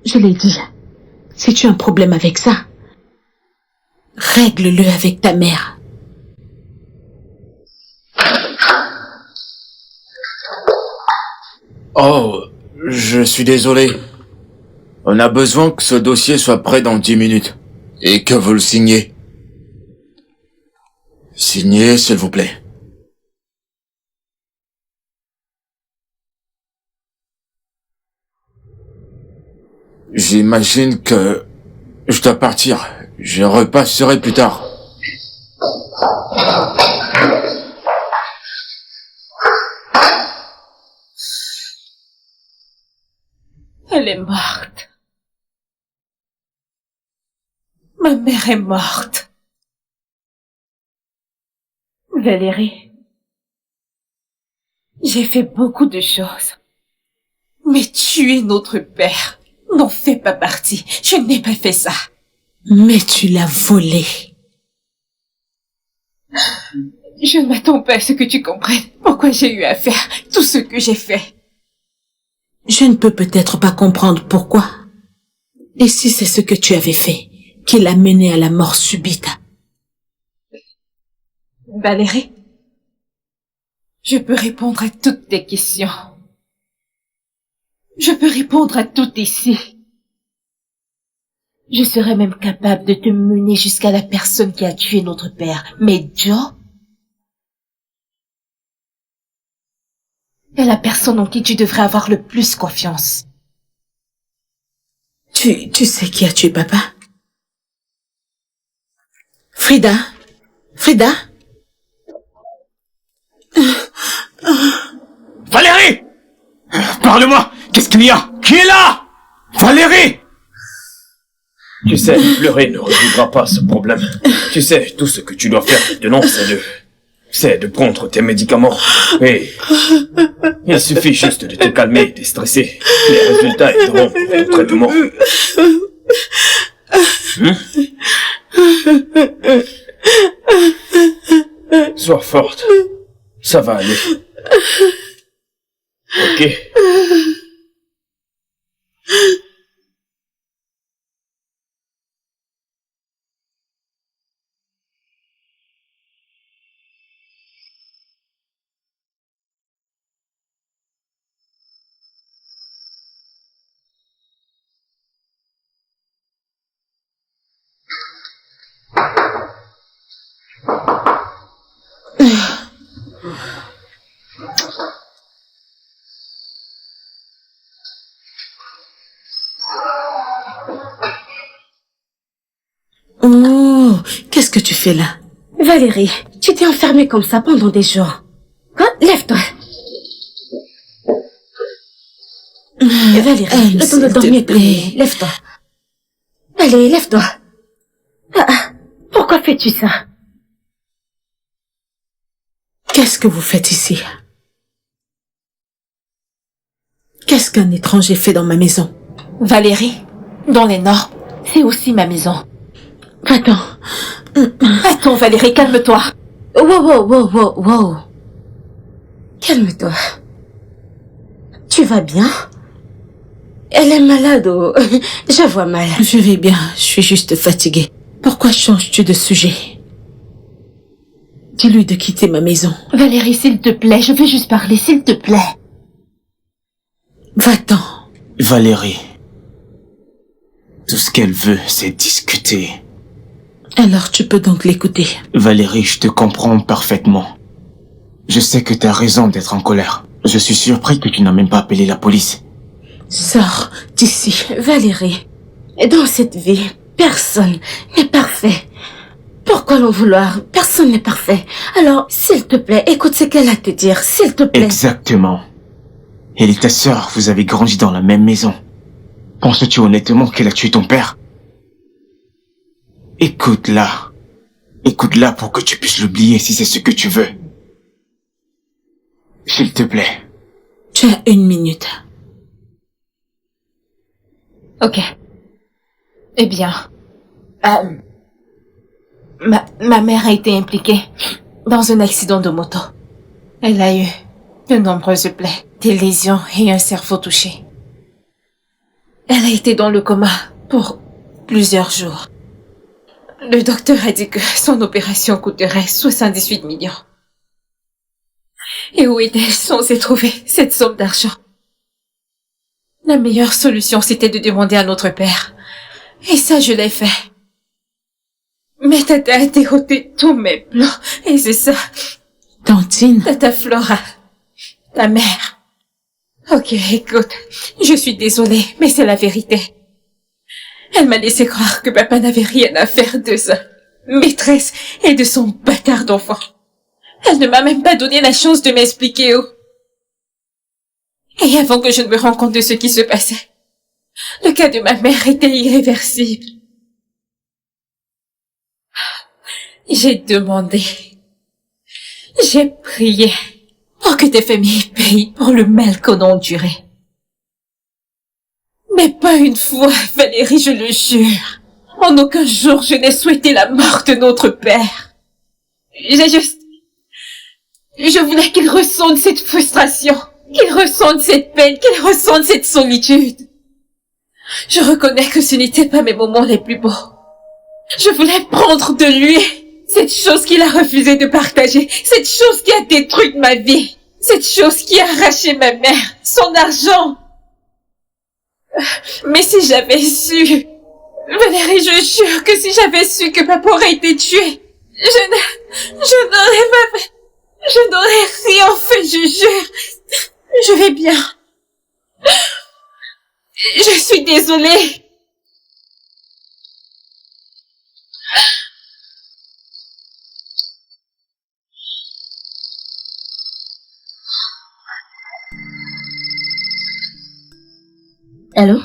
Je l'ai dit. Si tu as un problème avec ça, règle-le avec ta mère. Oh, je suis désolé. On a besoin que ce dossier soit prêt dans 10 minutes. Et que vous le signiez. Signez, s'il vous plaît. J'imagine que je dois partir. Je repasserai plus tard. Elle est morte. Ma mère est morte. Valérie, j'ai fait beaucoup de choses. Mais tuer notre père n'en fait pas partie. Je n'ai pas fait ça. Mais tu l'as volé. Je ne m'attends pas à ce que tu comprennes pourquoi j'ai eu à faire tout ce que j'ai fait. Je ne peux peut-être pas comprendre pourquoi. Et si c'est ce que tu avais fait qui l'a mené à la mort subite? Valérie, je peux répondre à toutes tes questions. Je peux répondre à tout ici. Je serais même capable de te mener jusqu'à la personne qui a tué notre père. Mais Joe est la personne en qui tu devrais avoir le plus confiance. Tu sais qui a tué papa? Frida? Frida? Valérie! Parle-moi! Qu'est-ce qu'il y a? Qui est là? Valérie! Tu sais, pleurer ne résoudra pas ce problème. Tu sais, tout ce que tu dois faire maintenant, c'est de prendre tes médicaments. Et il suffit juste de te calmer et de stresser. Les résultats aideront pour ton traitement. Sois forte. Ça va aller. Ok. Oh, qu'est-ce que tu fais là? Valérie, tu t'es enfermée comme ça pendant des jours. Quoi? Lève-toi. Valérie, le temps de dormir est terminé. Lève-toi. Allez, lève-toi. Pourquoi fais-tu ça? Qu'est-ce que vous faites ici? Qu'est-ce qu'un étranger fait dans ma maison? Valérie, dans les Nords, c'est aussi ma maison. Attends. Attends, Valérie, calme-toi. Wow. Calme-toi. Tu vas bien? Elle est malade ou... Je vois mal. Je vais bien, je suis juste fatiguée. Pourquoi changes-tu de sujet? Dis-lui de quitter ma maison. Valérie, s'il te plaît, je veux juste parler, s'il te plaît. Va-t'en. Valérie. Tout ce qu'elle veut, c'est discuter. Alors tu peux donc l'écouter. Valérie, je te comprends parfaitement. Je sais que t'as raison d'être en colère. Je suis surpris que tu n'as même pas appelé la police. Sors d'ici. Valérie, dans cette vie, personne n'est parfait. Pourquoi l'en vouloir? Personne n'est parfait. Alors, s'il te plaît, écoute ce qu'elle a à te dire, s'il te plaît. Exactement. Elle et ta sœur, vous avez grandi dans la même maison. Penses-tu honnêtement qu'elle a tué ton père? Écoute-la. Écoute-la pour que tu puisses l'oublier si c'est ce que tu veux. S'il te plaît. Tu as 1 minute. Ok. Eh bien, ma mère a été impliquée dans un accident de moto. Elle a eu de nombreuses plaies, des lésions et un cerveau touché. Elle a été dans le coma pour plusieurs jours. Le docteur a dit que son opération coûterait 78 millions. Et où était-elle censée trouver cette somme d'argent? La meilleure solution, c'était de demander à notre père. Et ça, je l'ai fait. Mais Tata a déroté tous mes plans. Et c'est ça. Tantine. Tata Flora. Ta mère. Ok, écoute. Je suis désolée, mais c'est la vérité. Elle m'a laissé croire que papa n'avait rien à faire de sa maîtresse et de son bâtard d'enfant. Elle ne m'a même pas donné la chance de m'expliquer où. Et avant que je ne me rende compte de ce qui se passait, le cas de ma mère était irréversible. J'ai demandé, j'ai prié pour que tes familles payent pour le mal qu'on a enduré. Mais pas une fois, Valérie, je le jure. En aucun jour, je n'ai souhaité la mort de notre père. Je voulais qu'il ressente cette frustration, qu'il ressente cette peine, qu'il ressente cette solitude. Je reconnais que ce n'étaient pas mes moments les plus beaux. Je voulais prendre de lui Cette chose qu'il a refusé de partager. Cette chose qui a détruit ma vie. Cette chose qui a arraché ma mère. Son argent. Mais si j'avais su... Valérie, je jure que si j'avais su que papa aurait été tué, je n'aurais rien fait, je jure. Je vais bien. Je suis désolée. Allô?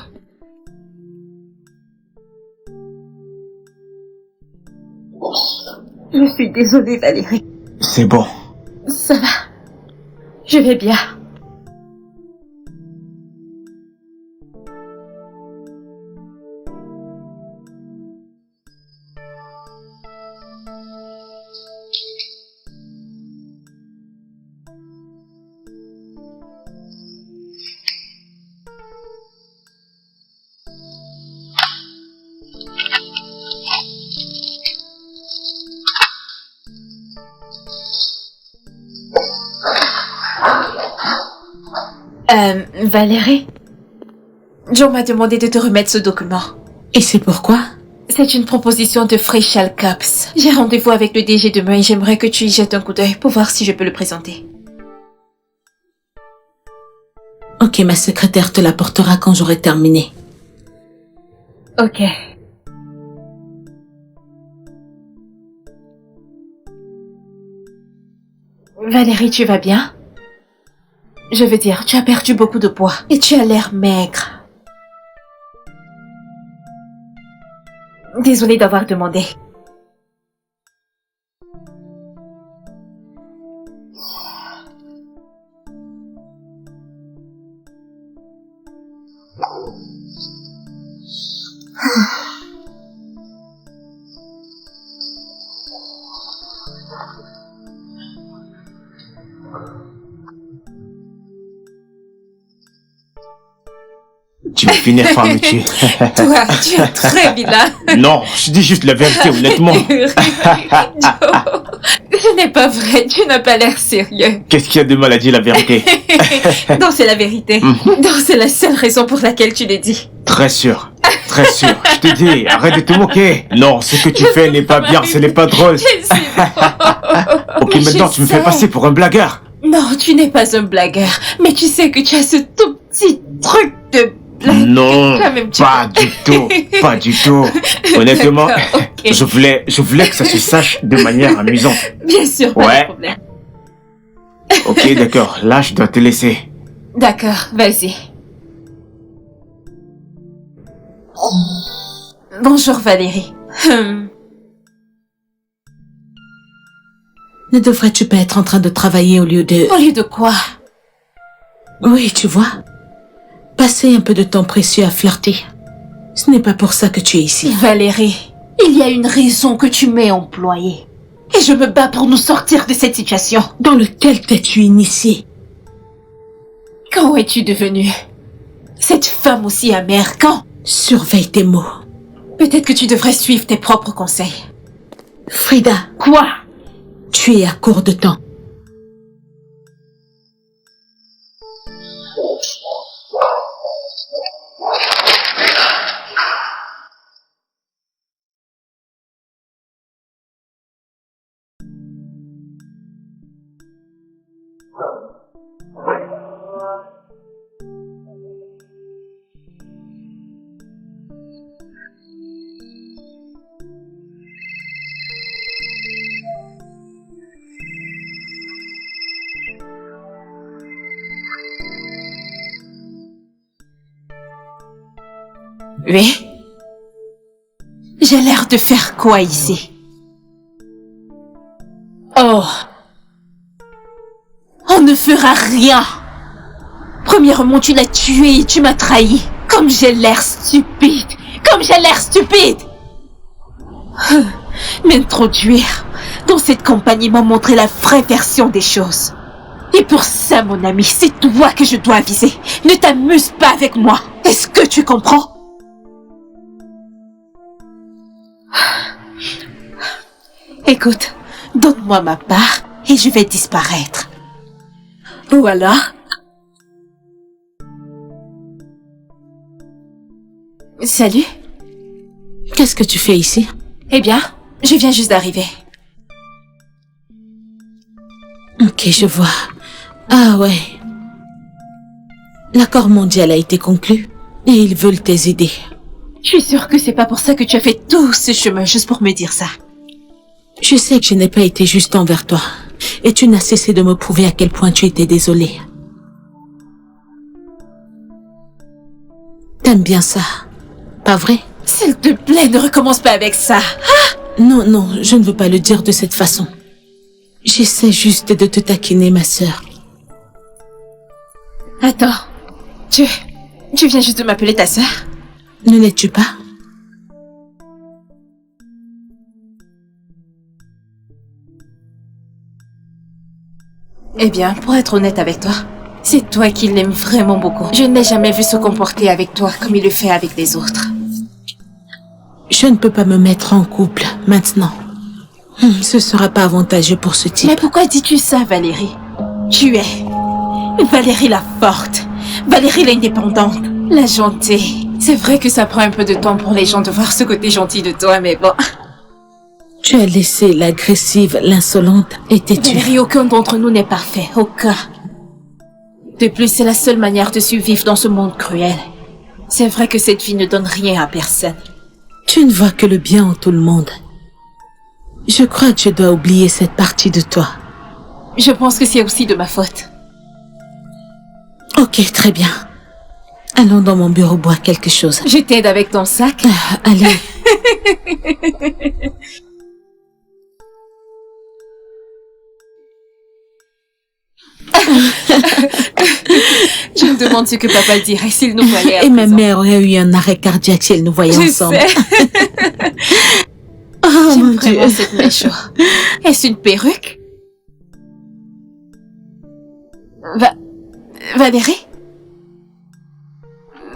Je suis désolée, Valérie. C'est bon. Ça va. Je vais bien. Valérie, John m'a demandé de te remettre ce document. Et c'est pourquoi? C'est une proposition de Freshal Cups. J'ai rendez-vous avec le DG demain et j'aimerais que tu y jettes un coup d'œil pour voir si je peux le présenter. Ok, ma secrétaire te l'apportera quand j'aurai terminé. Ok. Valérie, tu vas bien? Je veux dire, tu as perdu beaucoup de poids et tu as l'air maigre. Désolée d'avoir demandé. Tu vas finir par me tuer. Toi, tu es très vilain. Non, je dis juste la vérité, honnêtement. Joe, ce n'est pas vrai, tu n'as pas l'air sérieux. Qu'est-ce qu'il y a de mal à dire la vérité? Non, c'est la vérité. Non, c'est la seule raison pour laquelle tu l'as dit. Très sûr. Très sûr. Je te dis, arrête de te moquer. Non, ce que tu fais n'est pas bien, ce n'est pas drôle. Je sais pas. Ok, maintenant tu me fais passer pour un blagueur. Non, tu n'es pas un blagueur. Mais tu sais que tu as ce tout petit truc de blague. Non, Quand même, tu- pas du tout. Pas du tout. Honnêtement, D'accord, ok. je voulais que ça se sache de manière amusante. Bien sûr, pas Ouais. de problème. Ok, d'accord. Là, je dois te laisser. D'accord, vas-y. Bonjour Valérie. Ne devrais-tu pas être en train de travailler au lieu de... Au lieu de quoi? Oui, tu vois. Passer un peu de temps précieux à flirter. Ce n'est pas pour ça que tu es ici. Valérie, il y a une raison que tu m'es employée. Et je me bats pour nous sortir de cette situation. Dans lequel t'es-tu initié? Quand es-tu devenue cette femme aussi amère? Quand? Surveille tes mots. Peut-être que tu devrais suivre tes propres conseils. Frida, Quoi? tu es à court de temps. Oui? J'ai l'air de faire quoi ici? Oh! On ne fera rien! Premièrement, tu l'as tué et tu m'as trahi. Comme j'ai l'air stupide! Comme j'ai l'air stupide! M'introduire dans cette compagnie m'a montré la vraie version des choses. Et pour ça, mon ami, c'est toi que je dois aviser. Ne t'amuse pas avec moi. Est-ce que tu comprends? Écoute, donne-moi ma part et je vais disparaître. Ou alors... Salut. Qu'est-ce que tu fais ici? Eh bien, je viens juste d'arriver. Ok, je vois. Ah ouais. L'accord mondial a été conclu et ils veulent tes idées. Je suis sûre que c'est pas pour ça que tu as fait tout ce chemin juste pour me dire ça. Je sais que je n'ai pas été juste envers toi et tu n'as cessé de me prouver à quel point tu étais désolé. T'aimes bien ça, pas vrai? S'il te plaît, ne recommence pas avec ça. Non, non, je ne veux pas le dire de cette façon. J'essaie juste de te taquiner, ma sœur. Attends, tu viens juste de m'appeler ta sœur? Ne l'es-tu pas? Eh bien, pour être honnête avec toi, c'est toi qui l'aime vraiment beaucoup. Je ne l'ai jamais vu se comporter avec toi comme il le fait avec les autres. Je ne peux pas me mettre en couple maintenant. Ce sera pas avantageux pour ce type. Mais pourquoi dis-tu ça, Valérie? Tu es Valérie la forte, Valérie l'indépendante, la gentille. C'est vrai que ça prend un peu de temps pour les gens de voir ce côté gentil de toi, mais bon. Tu as laissé l'agressive, l'insolente et têtue. Valérie, aucun d'entre nous n'est parfait, aucun. De plus, c'est la seule manière de survivre dans ce monde cruel. C'est vrai que cette vie ne donne rien à personne. Tu ne vois que le bien en tout le monde. Je crois que je dois oublier cette partie de toi. Je pense que c'est aussi de ma faute. Ok, très bien. Allons dans mon bureau boire quelque chose. Je t'aide avec ton sac. Allez. Je me demande ce que papa dirait s'il nous voyait à Et ma présent. mère aurait eu un arrêt cardiaque si elle nous voyait ensemble. Je sais. Oh J'aime mon Dieu. vraiment cette mèche. Est-ce une perruque? Valérie?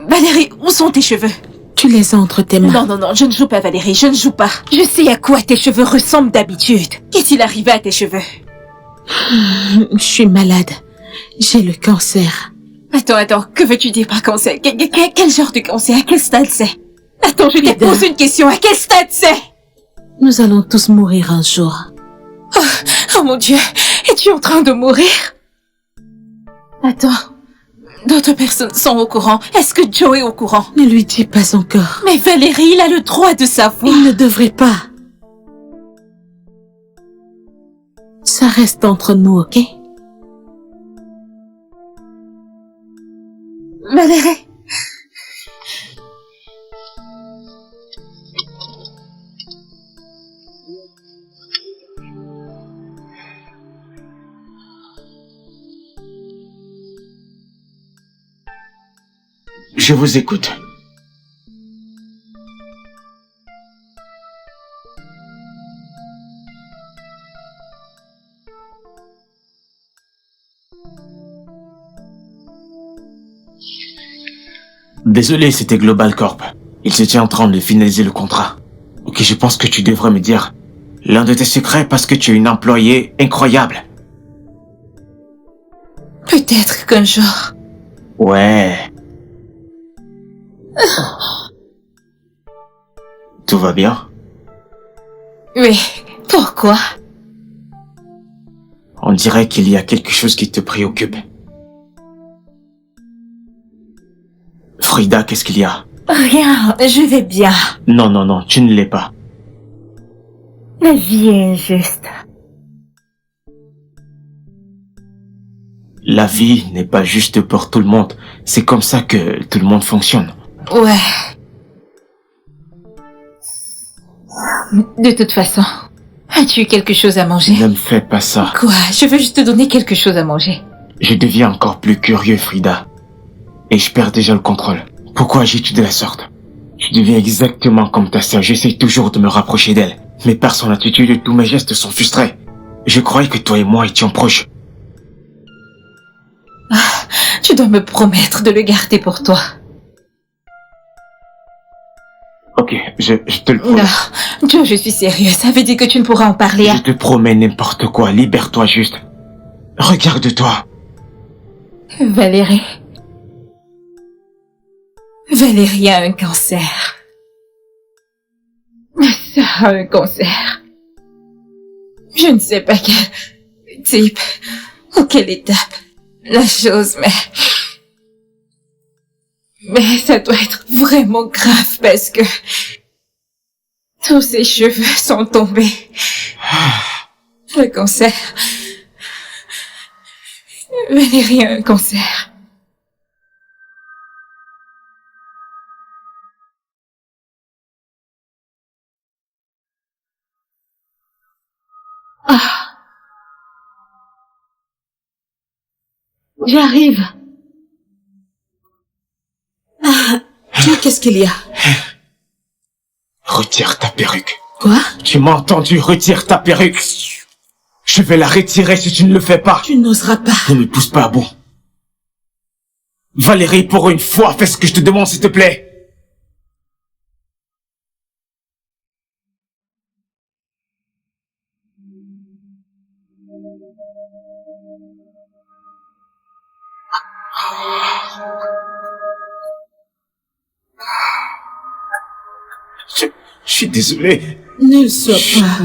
Valérie, où sont tes cheveux? Tu les as entre tes mains. Non, non, non, je ne joue pas, Valérie, je ne joue pas. Je sais à quoi tes cheveux ressemblent d'habitude. Qu'est-il arrivé à tes cheveux? Je suis malade. J'ai le cancer. Attends, que veux-tu dire par cancer? Quel genre de cancer? À quel stade c'est? Attends, je te Frida. pose une question. À quel stade c'est? Nous allons tous mourir un jour. Oh mon Dieu, es-tu en train de mourir? Attends, d'autres personnes sont au courant. Est-ce que Joe est au courant? Ne lui dis pas encore. Mais Valérie, il a le droit de savoir. Il ne devrait pas. Ça reste entre nous, ok? Valérie. Je vous écoute. Désolé, c'était Global Corp. Ils étaient en train de finaliser le contrat. Ok, je pense que tu devrais me dire l'un de tes secrets parce que tu es une employée incroyable. Peut-être qu'un jour... Ouais. Tout va bien? Oui, pourquoi? On dirait qu'il y a quelque chose qui te préoccupe. Frida, qu'est-ce qu'il y a? Rien, je vais bien. Non, non, non, tu ne l'es pas. La vie est injuste. La vie n'est pas juste pour tout le monde. C'est comme ça que tout le monde fonctionne. Ouais. De toute façon, as-tu eu quelque chose à manger? Ne me fais pas ça. Quoi? Je veux juste te donner quelque chose à manger. Je deviens encore plus curieux, Frida. Et je perds déjà le contrôle. Pourquoi agis-tu de la sorte? Tu deviens exactement comme ta sœur. J'essaie toujours de me rapprocher d'elle. Mais par son attitude, tous mes gestes sont frustrés. Je croyais que toi et moi étions proches. Tu dois me promettre de le garder pour toi. Ok, je te le promets. Non, Joe, je suis sérieuse. Ça veut dire que tu ne pourras en parler à... Je te promets n'importe quoi. Libère-toi juste. Regarde-toi. Valérie. Valérie a un cancer. Ma sœur a un cancer. Je ne sais pas quel type ou quelle étape la chose, mais ça doit être vraiment grave parce que tous ses cheveux sont tombés. Le cancer. Valérie a un cancer. Ah. J'arrive. Joe, qu'est-ce qu'il y a? Retire ta perruque. Quoi? Tu m'as entendu? Retire ta perruque. Je vais la retirer si tu ne le fais pas. Tu n'oseras pas. Ne me pousse pas à bout. Valérie, pour une fois, fais ce que je te demande, s'il te plaît. Je suis désolé. Ne le sois pas.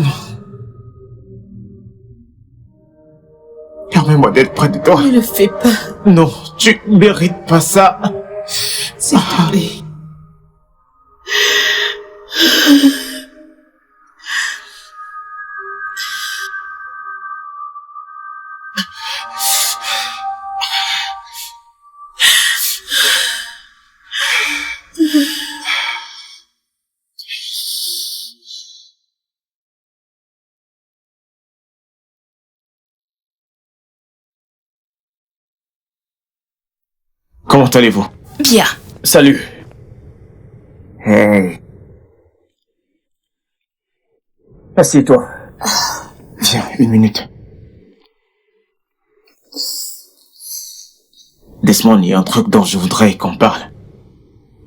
Permets-moi d'être près de toi. Ne le fais pas. Non, tu mérites pas ça. S'il te plaît. Comment allez-vous? Bien. Salut. Hey. Assieds-toi. Viens, une minute. Desmond, il y a un truc dont je voudrais qu'on parle.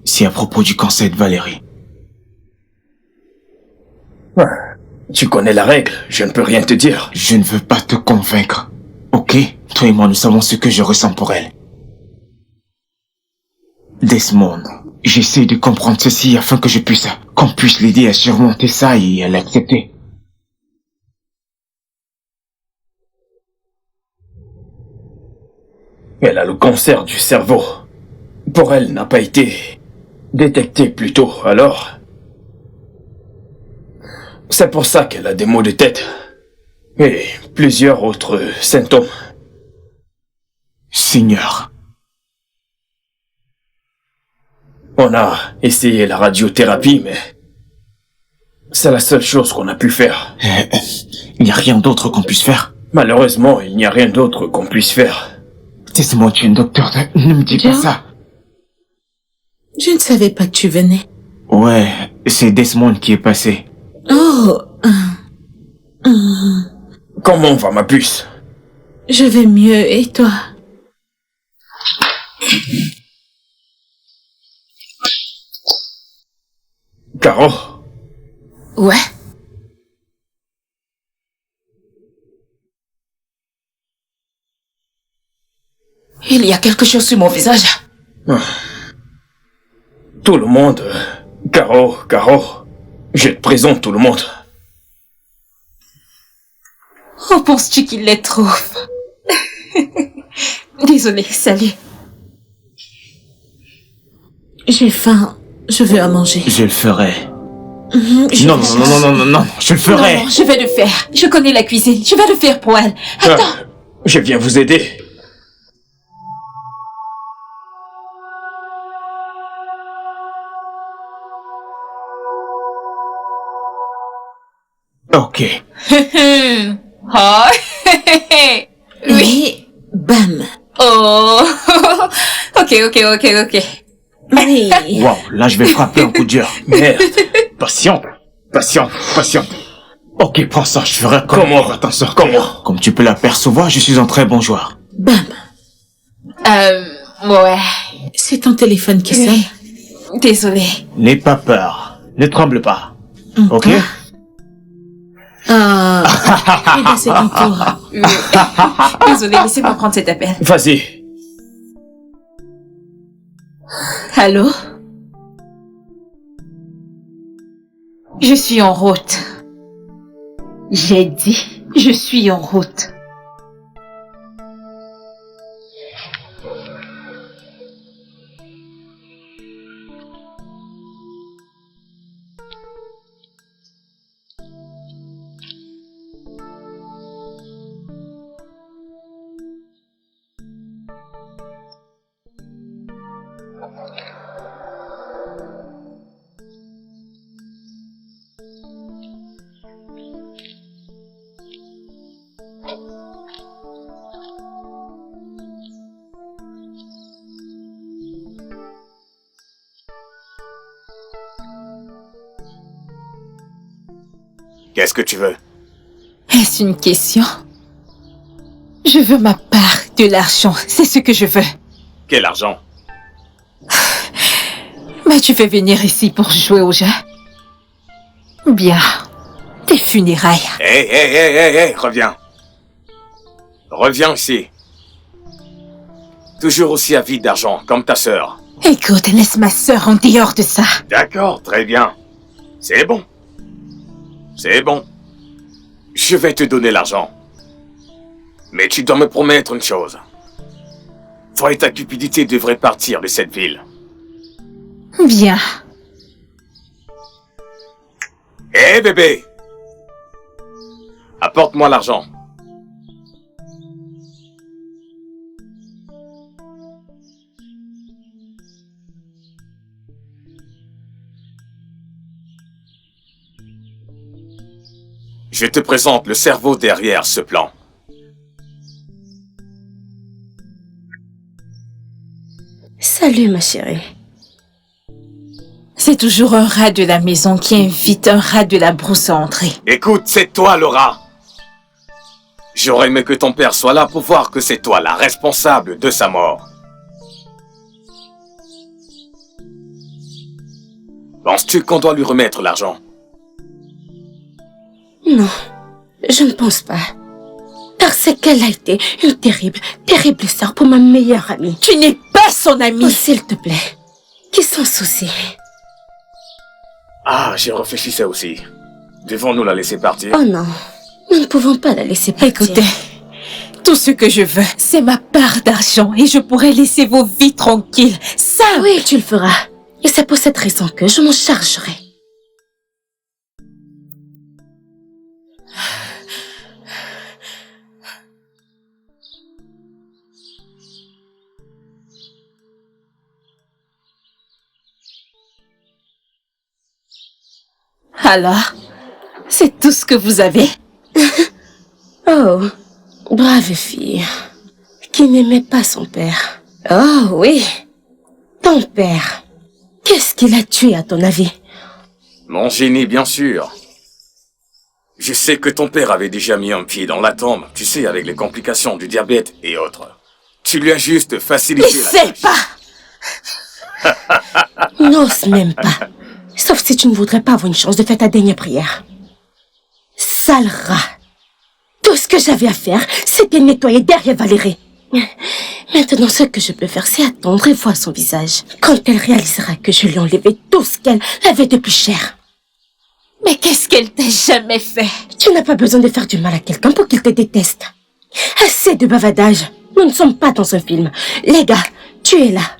C'est à propos du cancer de Valérie. Tu connais la règle, je ne peux rien te dire. Je ne veux pas te convaincre. Ok? Toi et moi, nous savons ce que je ressens pour elle. Desmond, j'essaie de comprendre ceci afin que qu'on puisse l'aider à surmonter ça et à l'accepter. Elle a le cancer du cerveau. Pour elle, n'a pas été détecté plus tôt, alors... C'est pour ça qu'elle a des maux de tête. Et plusieurs autres symptômes. Seigneur. On a essayé la radiothérapie, mais... c'est la seule chose qu'on a pu faire. Il n'y a rien d'autre qu'on puisse faire? Malheureusement, il n'y a rien d'autre qu'on puisse faire. Desmond, tu es un docteur, ne me dis pas ça. Je ne savais pas que tu venais. Ouais, c'est Desmond qui est passé. Oh. Comment va ma puce? Je vais mieux, et toi? Caro? Ouais. Il y a quelque chose sur mon visage. Tout le monde... Caro, je te présente tout le monde. Oh, penses-tu qu'il les trouve? Désolée, salut. J'ai faim. Je veux à manger. Je le ferai. Je- Non, je le ferai. Non, je vais le faire. Je connais la cuisine. Je vais le faire pour elle. Attends. Je viens vous aider. Ok. Oh. Oui. Bam. Oh. Ok. Oui. Wow, là je vais frapper un coup dur. Merde. Patiente. Ok, prends ça, je ferai Comment? t'en sortir. Comment? Comme tu peux l'apercevoir, je suis un très bon joueur. Bam. Ouais. C'est ton téléphone qui sonne. Désolée. N'aie pas peur. Ne tremble pas. Ok? Frida, c'est ton tour. Désolée, laissez-moi prendre cet appel. Vas-y. Allô? Je suis en route. J'ai dit, je suis en route. Qu'est-ce que tu veux? Est-ce une question? Je veux ma part de l'argent, c'est ce que je veux. Quel argent? Mais tu veux venir ici pour jouer au jeu? Bien. Tes funérailles. Hé, reviens. Reviens ici. Toujours aussi avide d'argent, comme ta sœur. Écoute, laisse ma sœur en dehors de ça. D'accord, très bien. C'est bon. C'est bon. Je vais te donner l'argent. Mais tu dois me promettre une chose. Toi et ta cupidité devraient partir de cette ville. Bien. Hé, bébé! Apporte-moi l'argent. Je te présente le cerveau derrière ce plan. Salut, ma chérie. C'est toujours un rat de la maison qui invite un rat de la brousse à entrer. Écoute, c'est toi le rat. J'aurais aimé que ton père soit là pour voir que c'est toi la responsable de sa mort. Penses-tu qu'on doit lui remettre l'argent? Non, je ne pense pas. Parce qu'elle a été une terrible, terrible sœur pour ma meilleure amie. Tu n'es pas son amie. Oh, s'il te plaît, qui s'en soucie? Ah, j'y réfléchissais aussi. Devons-nous la laisser partir? Oh non, nous ne pouvons pas la laisser partir. Écoutez, tout ce que je veux, c'est ma part d'argent et je pourrai laisser vos vies tranquilles. Ça, Oui, tu le feras. Et c'est pour cette raison que je m'en chargerai. Alors, c'est tout ce que vous avez? Oh, brave fille, qui n'aimait pas son père. Oh oui, ton père. Qu'est-ce qu'il a tué à ton avis? Mon génie, bien sûr. Je sais que ton père avait déjà mis un pied dans la tombe, tu sais, avec les complications du diabète et autres. Tu lui as juste facilité la N'essaie tâche. pas! N'ose même pas. Sauf si tu ne voudrais pas avoir une chance de faire ta dernière prière. Sale rat. Tout ce que j'avais à faire, c'était nettoyer derrière Valérie. Maintenant, ce que je peux faire, c'est attendre et voir son visage. Quand elle réalisera que je lui ai enlevé tout ce qu'elle avait de plus cher. Mais qu'est-ce qu'elle t'a jamais fait? Tu n'as pas besoin de faire du mal à quelqu'un pour qu'il te déteste. Assez de bavardage. Nous ne sommes pas dans un film. Les gars, tu es là.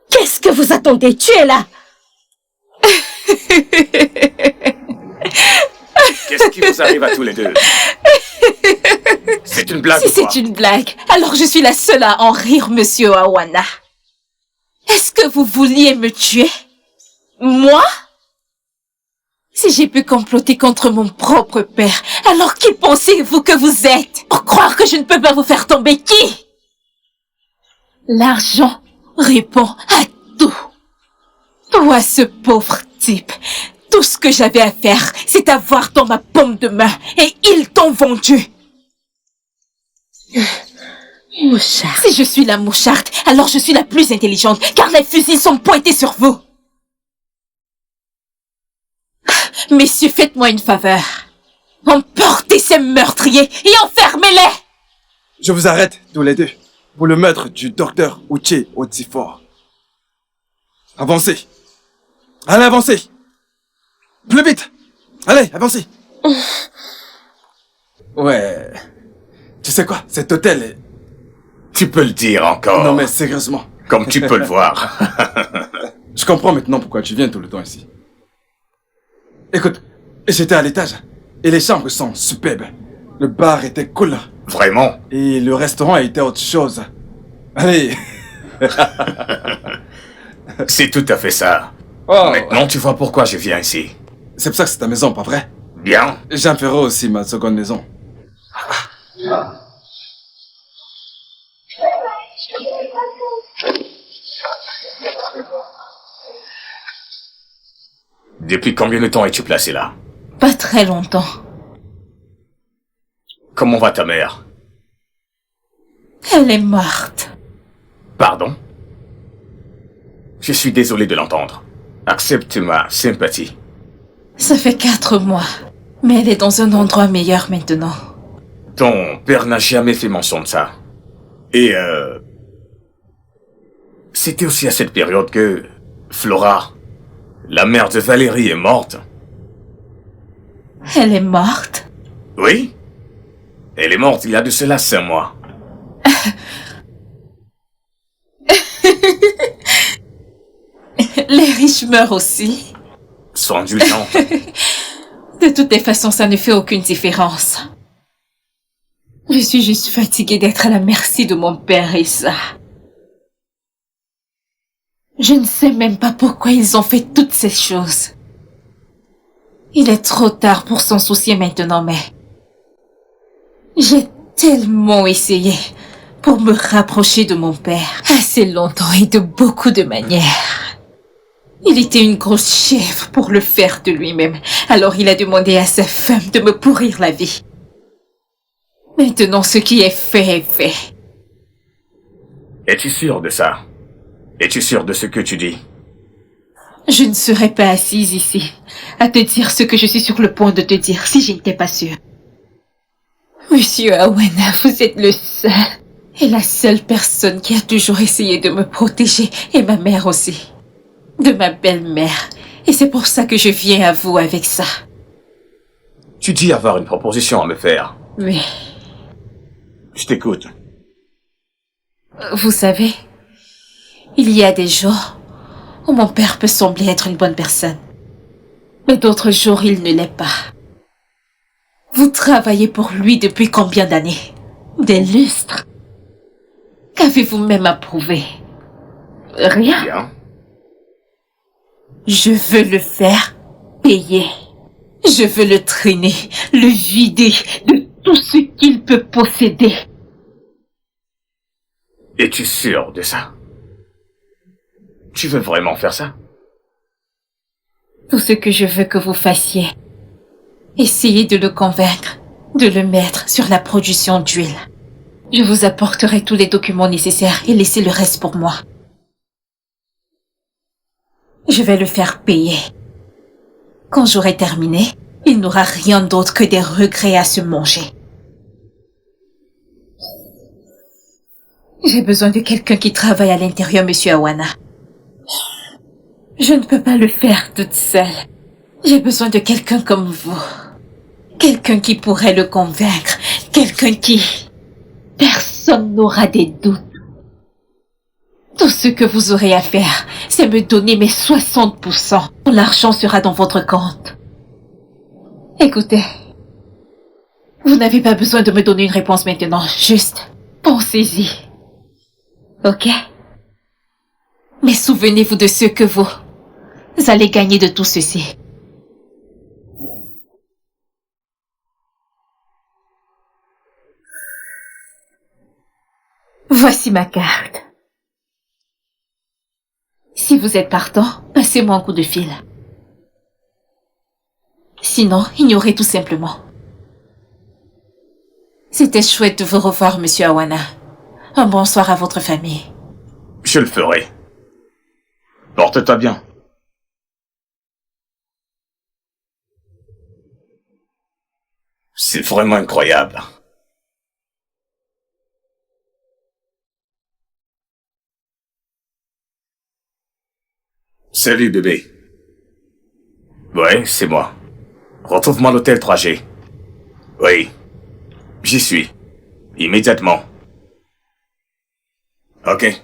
Qu'est-ce que vous attendez? Tu es là. Qu'est-ce qui vous arrive à tous les deux? C'est une blague Si ou quoi? c'est une blague, alors je suis la seule à en rire, monsieur Awana. Est-ce que vous vouliez me tuer? Moi? Si j'ai pu comploter contre mon propre père, alors qui pensez-vous que vous êtes? Pour croire que je ne peux pas vous faire tomber, qui? L'argent répond à tout. Toi, ce pauvre type, tout ce que j'avais à faire, c'est avoir dans ma paume de main, et ils t'ont vendu. Mouchard. Si je suis la moucharde, alors je suis la plus intelligente, car les fusils sont pointés sur vous. Messieurs, faites-moi une faveur. Emportez ces meurtriers et enfermez-les. Je vous arrête, tous les deux, pour le meurtre du docteur Uche Otsifor. Avancez. Allez, avancez. Plus vite. Allez, avancez. Ouais. Tu sais quoi, cet hôtel est... Tu peux le dire encore. Non mais sérieusement. Comme tu peux le voir. Je comprends maintenant pourquoi tu viens tout le temps ici. Écoute, j'étais à l'étage et les chambres sont superbes. Le bar était cool. Vraiment? Et le restaurant était autre chose. Allez. C'est tout à fait ça. Oh. Maintenant, tu vois pourquoi je viens ici. C'est pour ça que c'est ta maison, pas vrai? Bien. J'en ferai aussi ma seconde maison. Depuis combien de temps es-tu placé là? Pas très longtemps. Comment va ta mère? Elle est morte. Pardon? Je suis désolé de l'entendre. Accepte ma sympathie. Ça fait 4 mois. Mais elle est dans un endroit meilleur maintenant. Ton père n'a jamais fait mention de ça. Et c'était aussi à cette période que Flora, la mère de Valérie, est morte. Elle est morte? Oui. Elle est morte il y a de cela 5 mois. Les riches meurent aussi. Sois indulgente. De toutes les façons, ça ne fait aucune différence. Je suis juste fatiguée d'être à la merci de mon père et ça. Je ne sais même pas pourquoi ils ont fait toutes ces choses. Il est trop tard pour s'en soucier maintenant, mais... J'ai tellement essayé pour me rapprocher de mon père. Assez longtemps et de beaucoup de manières. Il était une grosse chèvre pour le faire de lui-même. Alors il a demandé à sa femme de me pourrir la vie. Maintenant, ce qui est fait est fait. Es-tu sûr de ça? Es-tu sûr de ce que tu dis? Je ne serais pas assise ici à te dire ce que je suis sur le point de te dire si je n'étais pas sûre. Monsieur Awana, vous êtes le seul et la seule personne qui a toujours essayé de me protéger, et ma mère aussi. De ma belle-mère. Et c'est pour ça que je viens à vous avec ça. Tu dis avoir une proposition à me faire. Oui. Je t'écoute. Vous savez, il y a des jours où mon père peut sembler être une bonne personne. Mais d'autres jours, il ne l'est pas. Vous travaillez pour lui depuis combien d'années? Des lustres. Qu'avez-vous même approuvé? Rien. Bien. Je veux le faire payer. Je veux le traîner, le vider de tout ce qu'il peut posséder. Es-tu sûr de ça? Tu veux vraiment faire ça? Tout ce que je veux que vous fassiez, essayez de le convaincre, de le mettre sur la production d'huile. Je vous apporterai tous les documents nécessaires et laissez le reste pour moi. Je vais le faire payer. Quand j'aurai terminé, il n'aura rien d'autre que des regrets à se manger. J'ai besoin de quelqu'un qui travaille à l'intérieur, Monsieur Awana. Je ne peux pas le faire toute seule. J'ai besoin de quelqu'un comme vous. Quelqu'un qui pourrait le convaincre. Quelqu'un qui... Personne n'aura des doutes. Tout ce que vous aurez à faire, c'est me donner mes 60%. L'argent sera dans votre compte. Écoutez, vous n'avez pas besoin de me donner une réponse maintenant. Juste, pensez-y. Ok? Mais souvenez-vous de ce que vous allez gagner de tout ceci. Voici ma carte. Si vous êtes partant, passez-moi un coup de fil. Sinon, ignorez tout simplement. C'était chouette de vous revoir, Monsieur Awana. Un bonsoir à votre famille. Je le ferai. Porte-toi bien. C'est vraiment incroyable. Salut bébé. Ouais, c'est moi. Retrouve-moi à l'hôtel 3G. Oui, j'y suis. Immédiatement. Ok.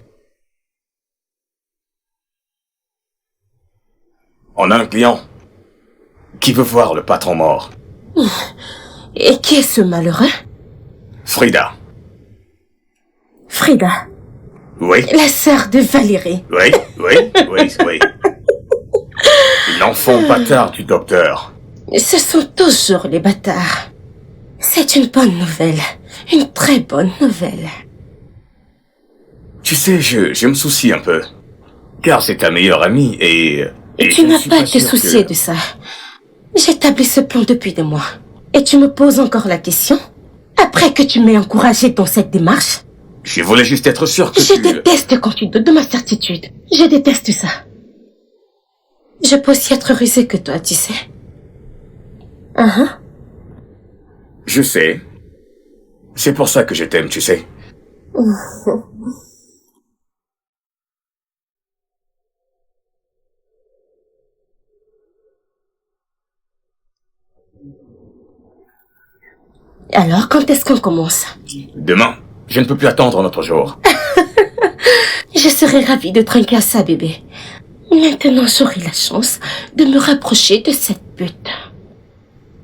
On a un client qui veut voir le patron mort. Et qui est ce malheureux? Frida. Frida, Oui, la sœur de Valérie. oui. L'enfant bâtard du docteur. Ce sont toujours les bâtards. C'est une bonne nouvelle. Une très bonne nouvelle. Tu sais, je me soucie un peu. Car c'est ta meilleure amie et Tu je ne n'as suis pas à te sûr soucier que- de ça. J'établis ce plan depuis des mois. Et tu me poses encore la question? Après que tu m'aies encouragé dans cette démarche? Je voulais juste être sûr que Je tu... déteste quand tu doutes de ma certitude. Je déteste ça. Je peux aussi être rusée que toi, tu sais. Je sais. C'est pour ça que je t'aime, tu sais. Alors, quand est-ce qu'on commence? Demain, je ne peux plus attendre un autre jour. Je serais ravie de trinquer à ça, bébé. Maintenant, j'aurai la chance de me rapprocher de cette pute.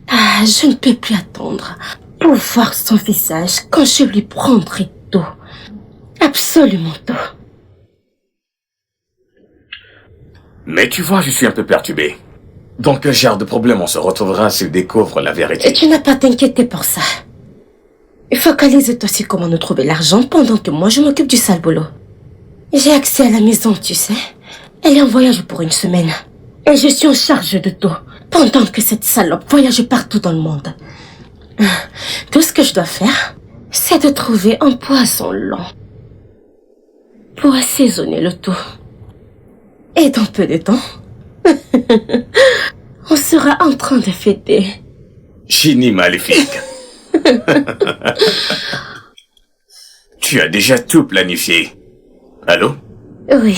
Ah, je ne peux plus attendre pour voir son visage quand je lui prendrai tout. Absolument tout. Mais tu vois, je suis un peu perturbé. Dans quel genre de problème on se retrouvera s'il découvre la vérité? Et tu n'as pas à t'inquiéter pour ça. Focalise-toi sur comment nous trouver l'argent pendant que moi je m'occupe du sale boulot. J'ai accès à la maison, tu sais. Elle est en voyage pour une semaine. Et je suis en charge de tout, pendant que cette salope voyage partout dans le monde. Tout ce que je dois faire, c'est de trouver un poisson long pour assaisonner le tout. Et dans peu de temps, on sera en train de fêter. Génie maléfique. Tu as déjà tout planifié. Allô? Oui.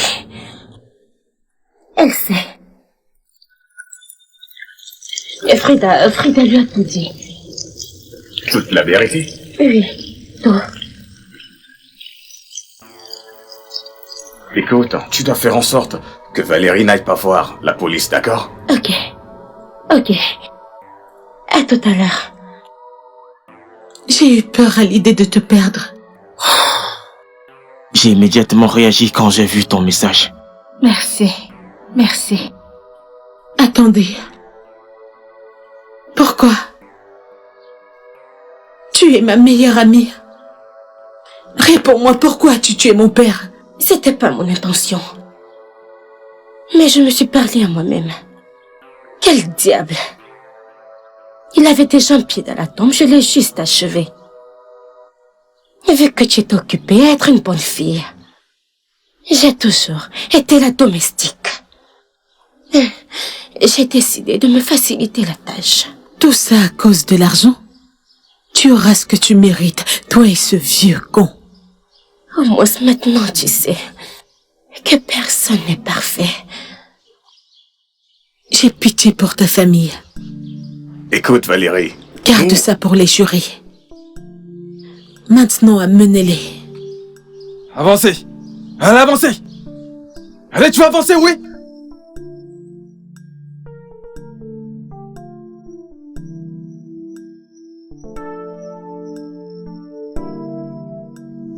Elle sait. Et Frida lui a tout dit. Toute la vérité? Oui, tout. Écoute, tu dois faire en sorte que Valérie n'aille pas voir la police, d'accord? Ok. À tout à l'heure. J'ai eu peur à l'idée de te perdre. J'ai immédiatement réagi quand j'ai vu ton message. Merci. Merci. Attendez. Pourquoi? Tu es ma meilleure amie. Réponds-moi, pourquoi as-tu tué mon père? C'était pas mon intention. Mais je me suis parlé à moi-même. Quel diable! Il avait déjà un pied dans la tombe, je l'ai juste achevé. Et vu que tu étais occupée à être une bonne fille, j'ai toujours été la domestique. J'ai décidé de me faciliter la tâche. Tout ça à cause de l'argent? Tu auras ce que tu mérites, toi et ce vieux con. Au moins maintenant, tu sais que personne n'est parfait. J'ai pitié pour ta famille. Écoute, Valérie. Garde ça pour les jurés. Maintenant, amenez-les. Avancez. Allez, avancez. Allez, tu vas avancer, oui.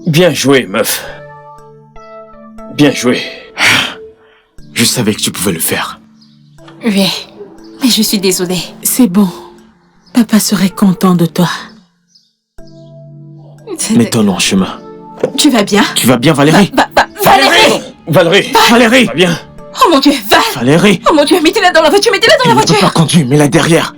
Bien joué, meuf. Bien joué. Je savais que tu pouvais le faire. Oui. Mais je suis désolée. C'est bon. Papa serait content de toi. Mettons-nous en chemin. Tu vas bien? Tu vas bien, Valérie? Valérie! Valérie! Valérie! Va bien. Oh mon Dieu, Val! Valérie! Oh mon Dieu, mettez-la dans la voiture, mettez-la dans Tu la ne peux voiture! pas conduire, mets-la derrière.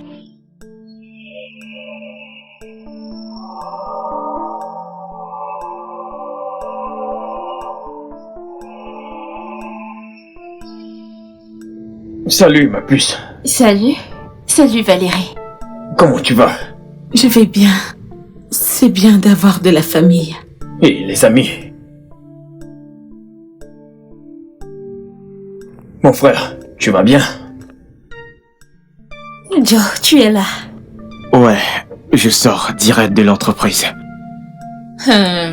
Salut, ma puce. Salut. Salut Valérie. Comment tu vas? Je vais bien. C'est bien d'avoir de la famille. Et les amis? Mon frère, tu vas bien? Joe, tu es là. Ouais, je sors direct de l'entreprise.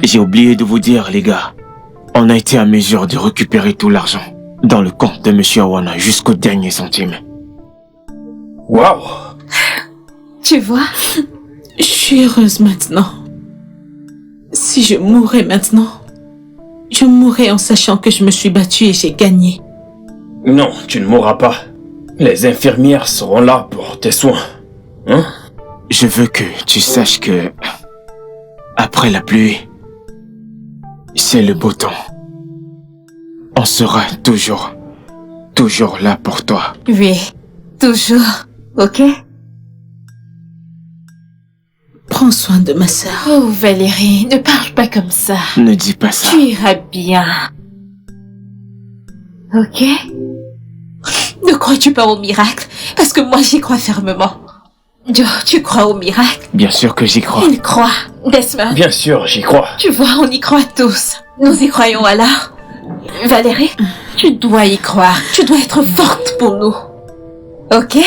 J'ai oublié de vous dire, les gars. On a été à mesure de récupérer tout l'argent dans le compte de Monsieur Awana jusqu'au dernier centime. Waouh! Tu vois? Je suis heureuse maintenant. Si je mourais maintenant, je mourrais en sachant que je me suis battue et j'ai gagné. Non, tu ne mourras pas. Les infirmières seront là pour tes soins. Hein? Je veux que tu saches que... après la pluie, c'est le beau temps. On sera toujours là pour toi. Oui, toujours. Ok? Prends soin de ma sœur. Oh Valérie, ne parle pas comme ça. Ne dis pas ça. Tu iras bien. Ok? Ne crois-tu pas au miracle? Parce que moi j'y crois fermement. Joe, tu crois au miracle? Bien sûr que j'y crois. Il croit. Desmond. Bien sûr, j'y crois. Tu vois, on y croit tous. Nous y croyons alors. Valérie, tu dois y croire. Tu dois être forte pour nous. Ok?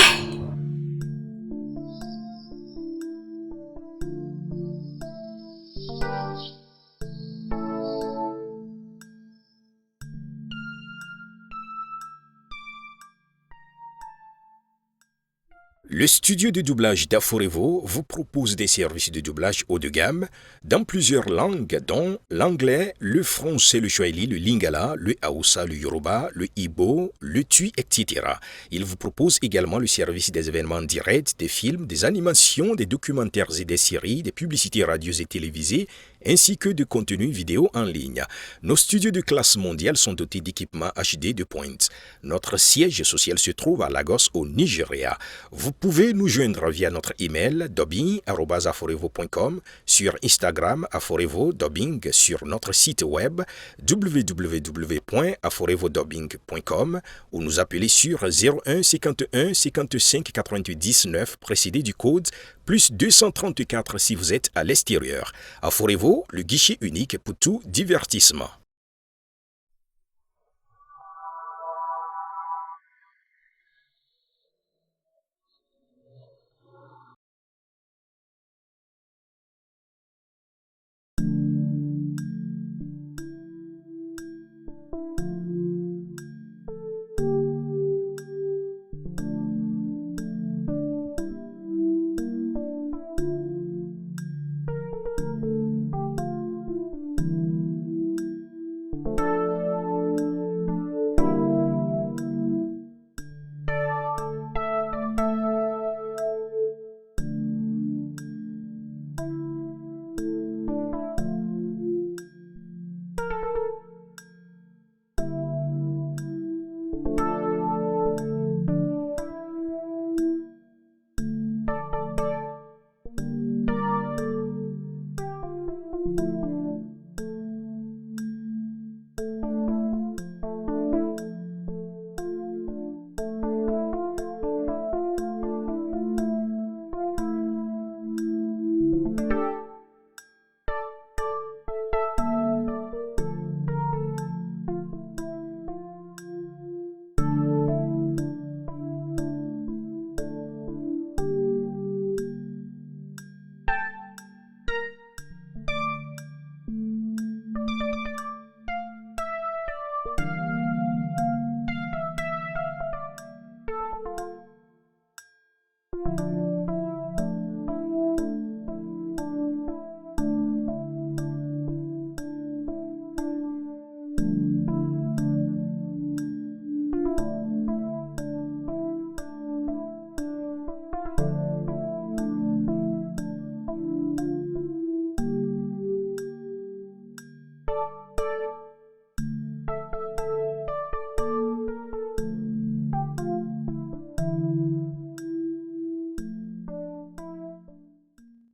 Le studio de doublage d'Aforevo vous propose des services de doublage haut de gamme dans plusieurs langues dont l'anglais, le français, le swahili, le lingala, le hausa, le yoruba, le igbo, le tui, etc. Il vous propose également le service des événements directs, des films, des animations, des documentaires et des séries, des publicités radio et télévisées, ainsi que de contenus vidéo en ligne. Nos studios de classe mondiale sont dotés d'équipements HD de pointe. Notre siège social se trouve à Lagos au Nigeria. Vous pouvez nous joindre via notre email dubbing@aforevo.com, sur Instagram Aforevo Dubbing, sur notre site web www.aforevodubbing.com ou nous appeler sur 01 51 55 88 19 précédé du code plus 234 si vous êtes à l'extérieur. Aforevo, le guichet unique pour tout divertissement.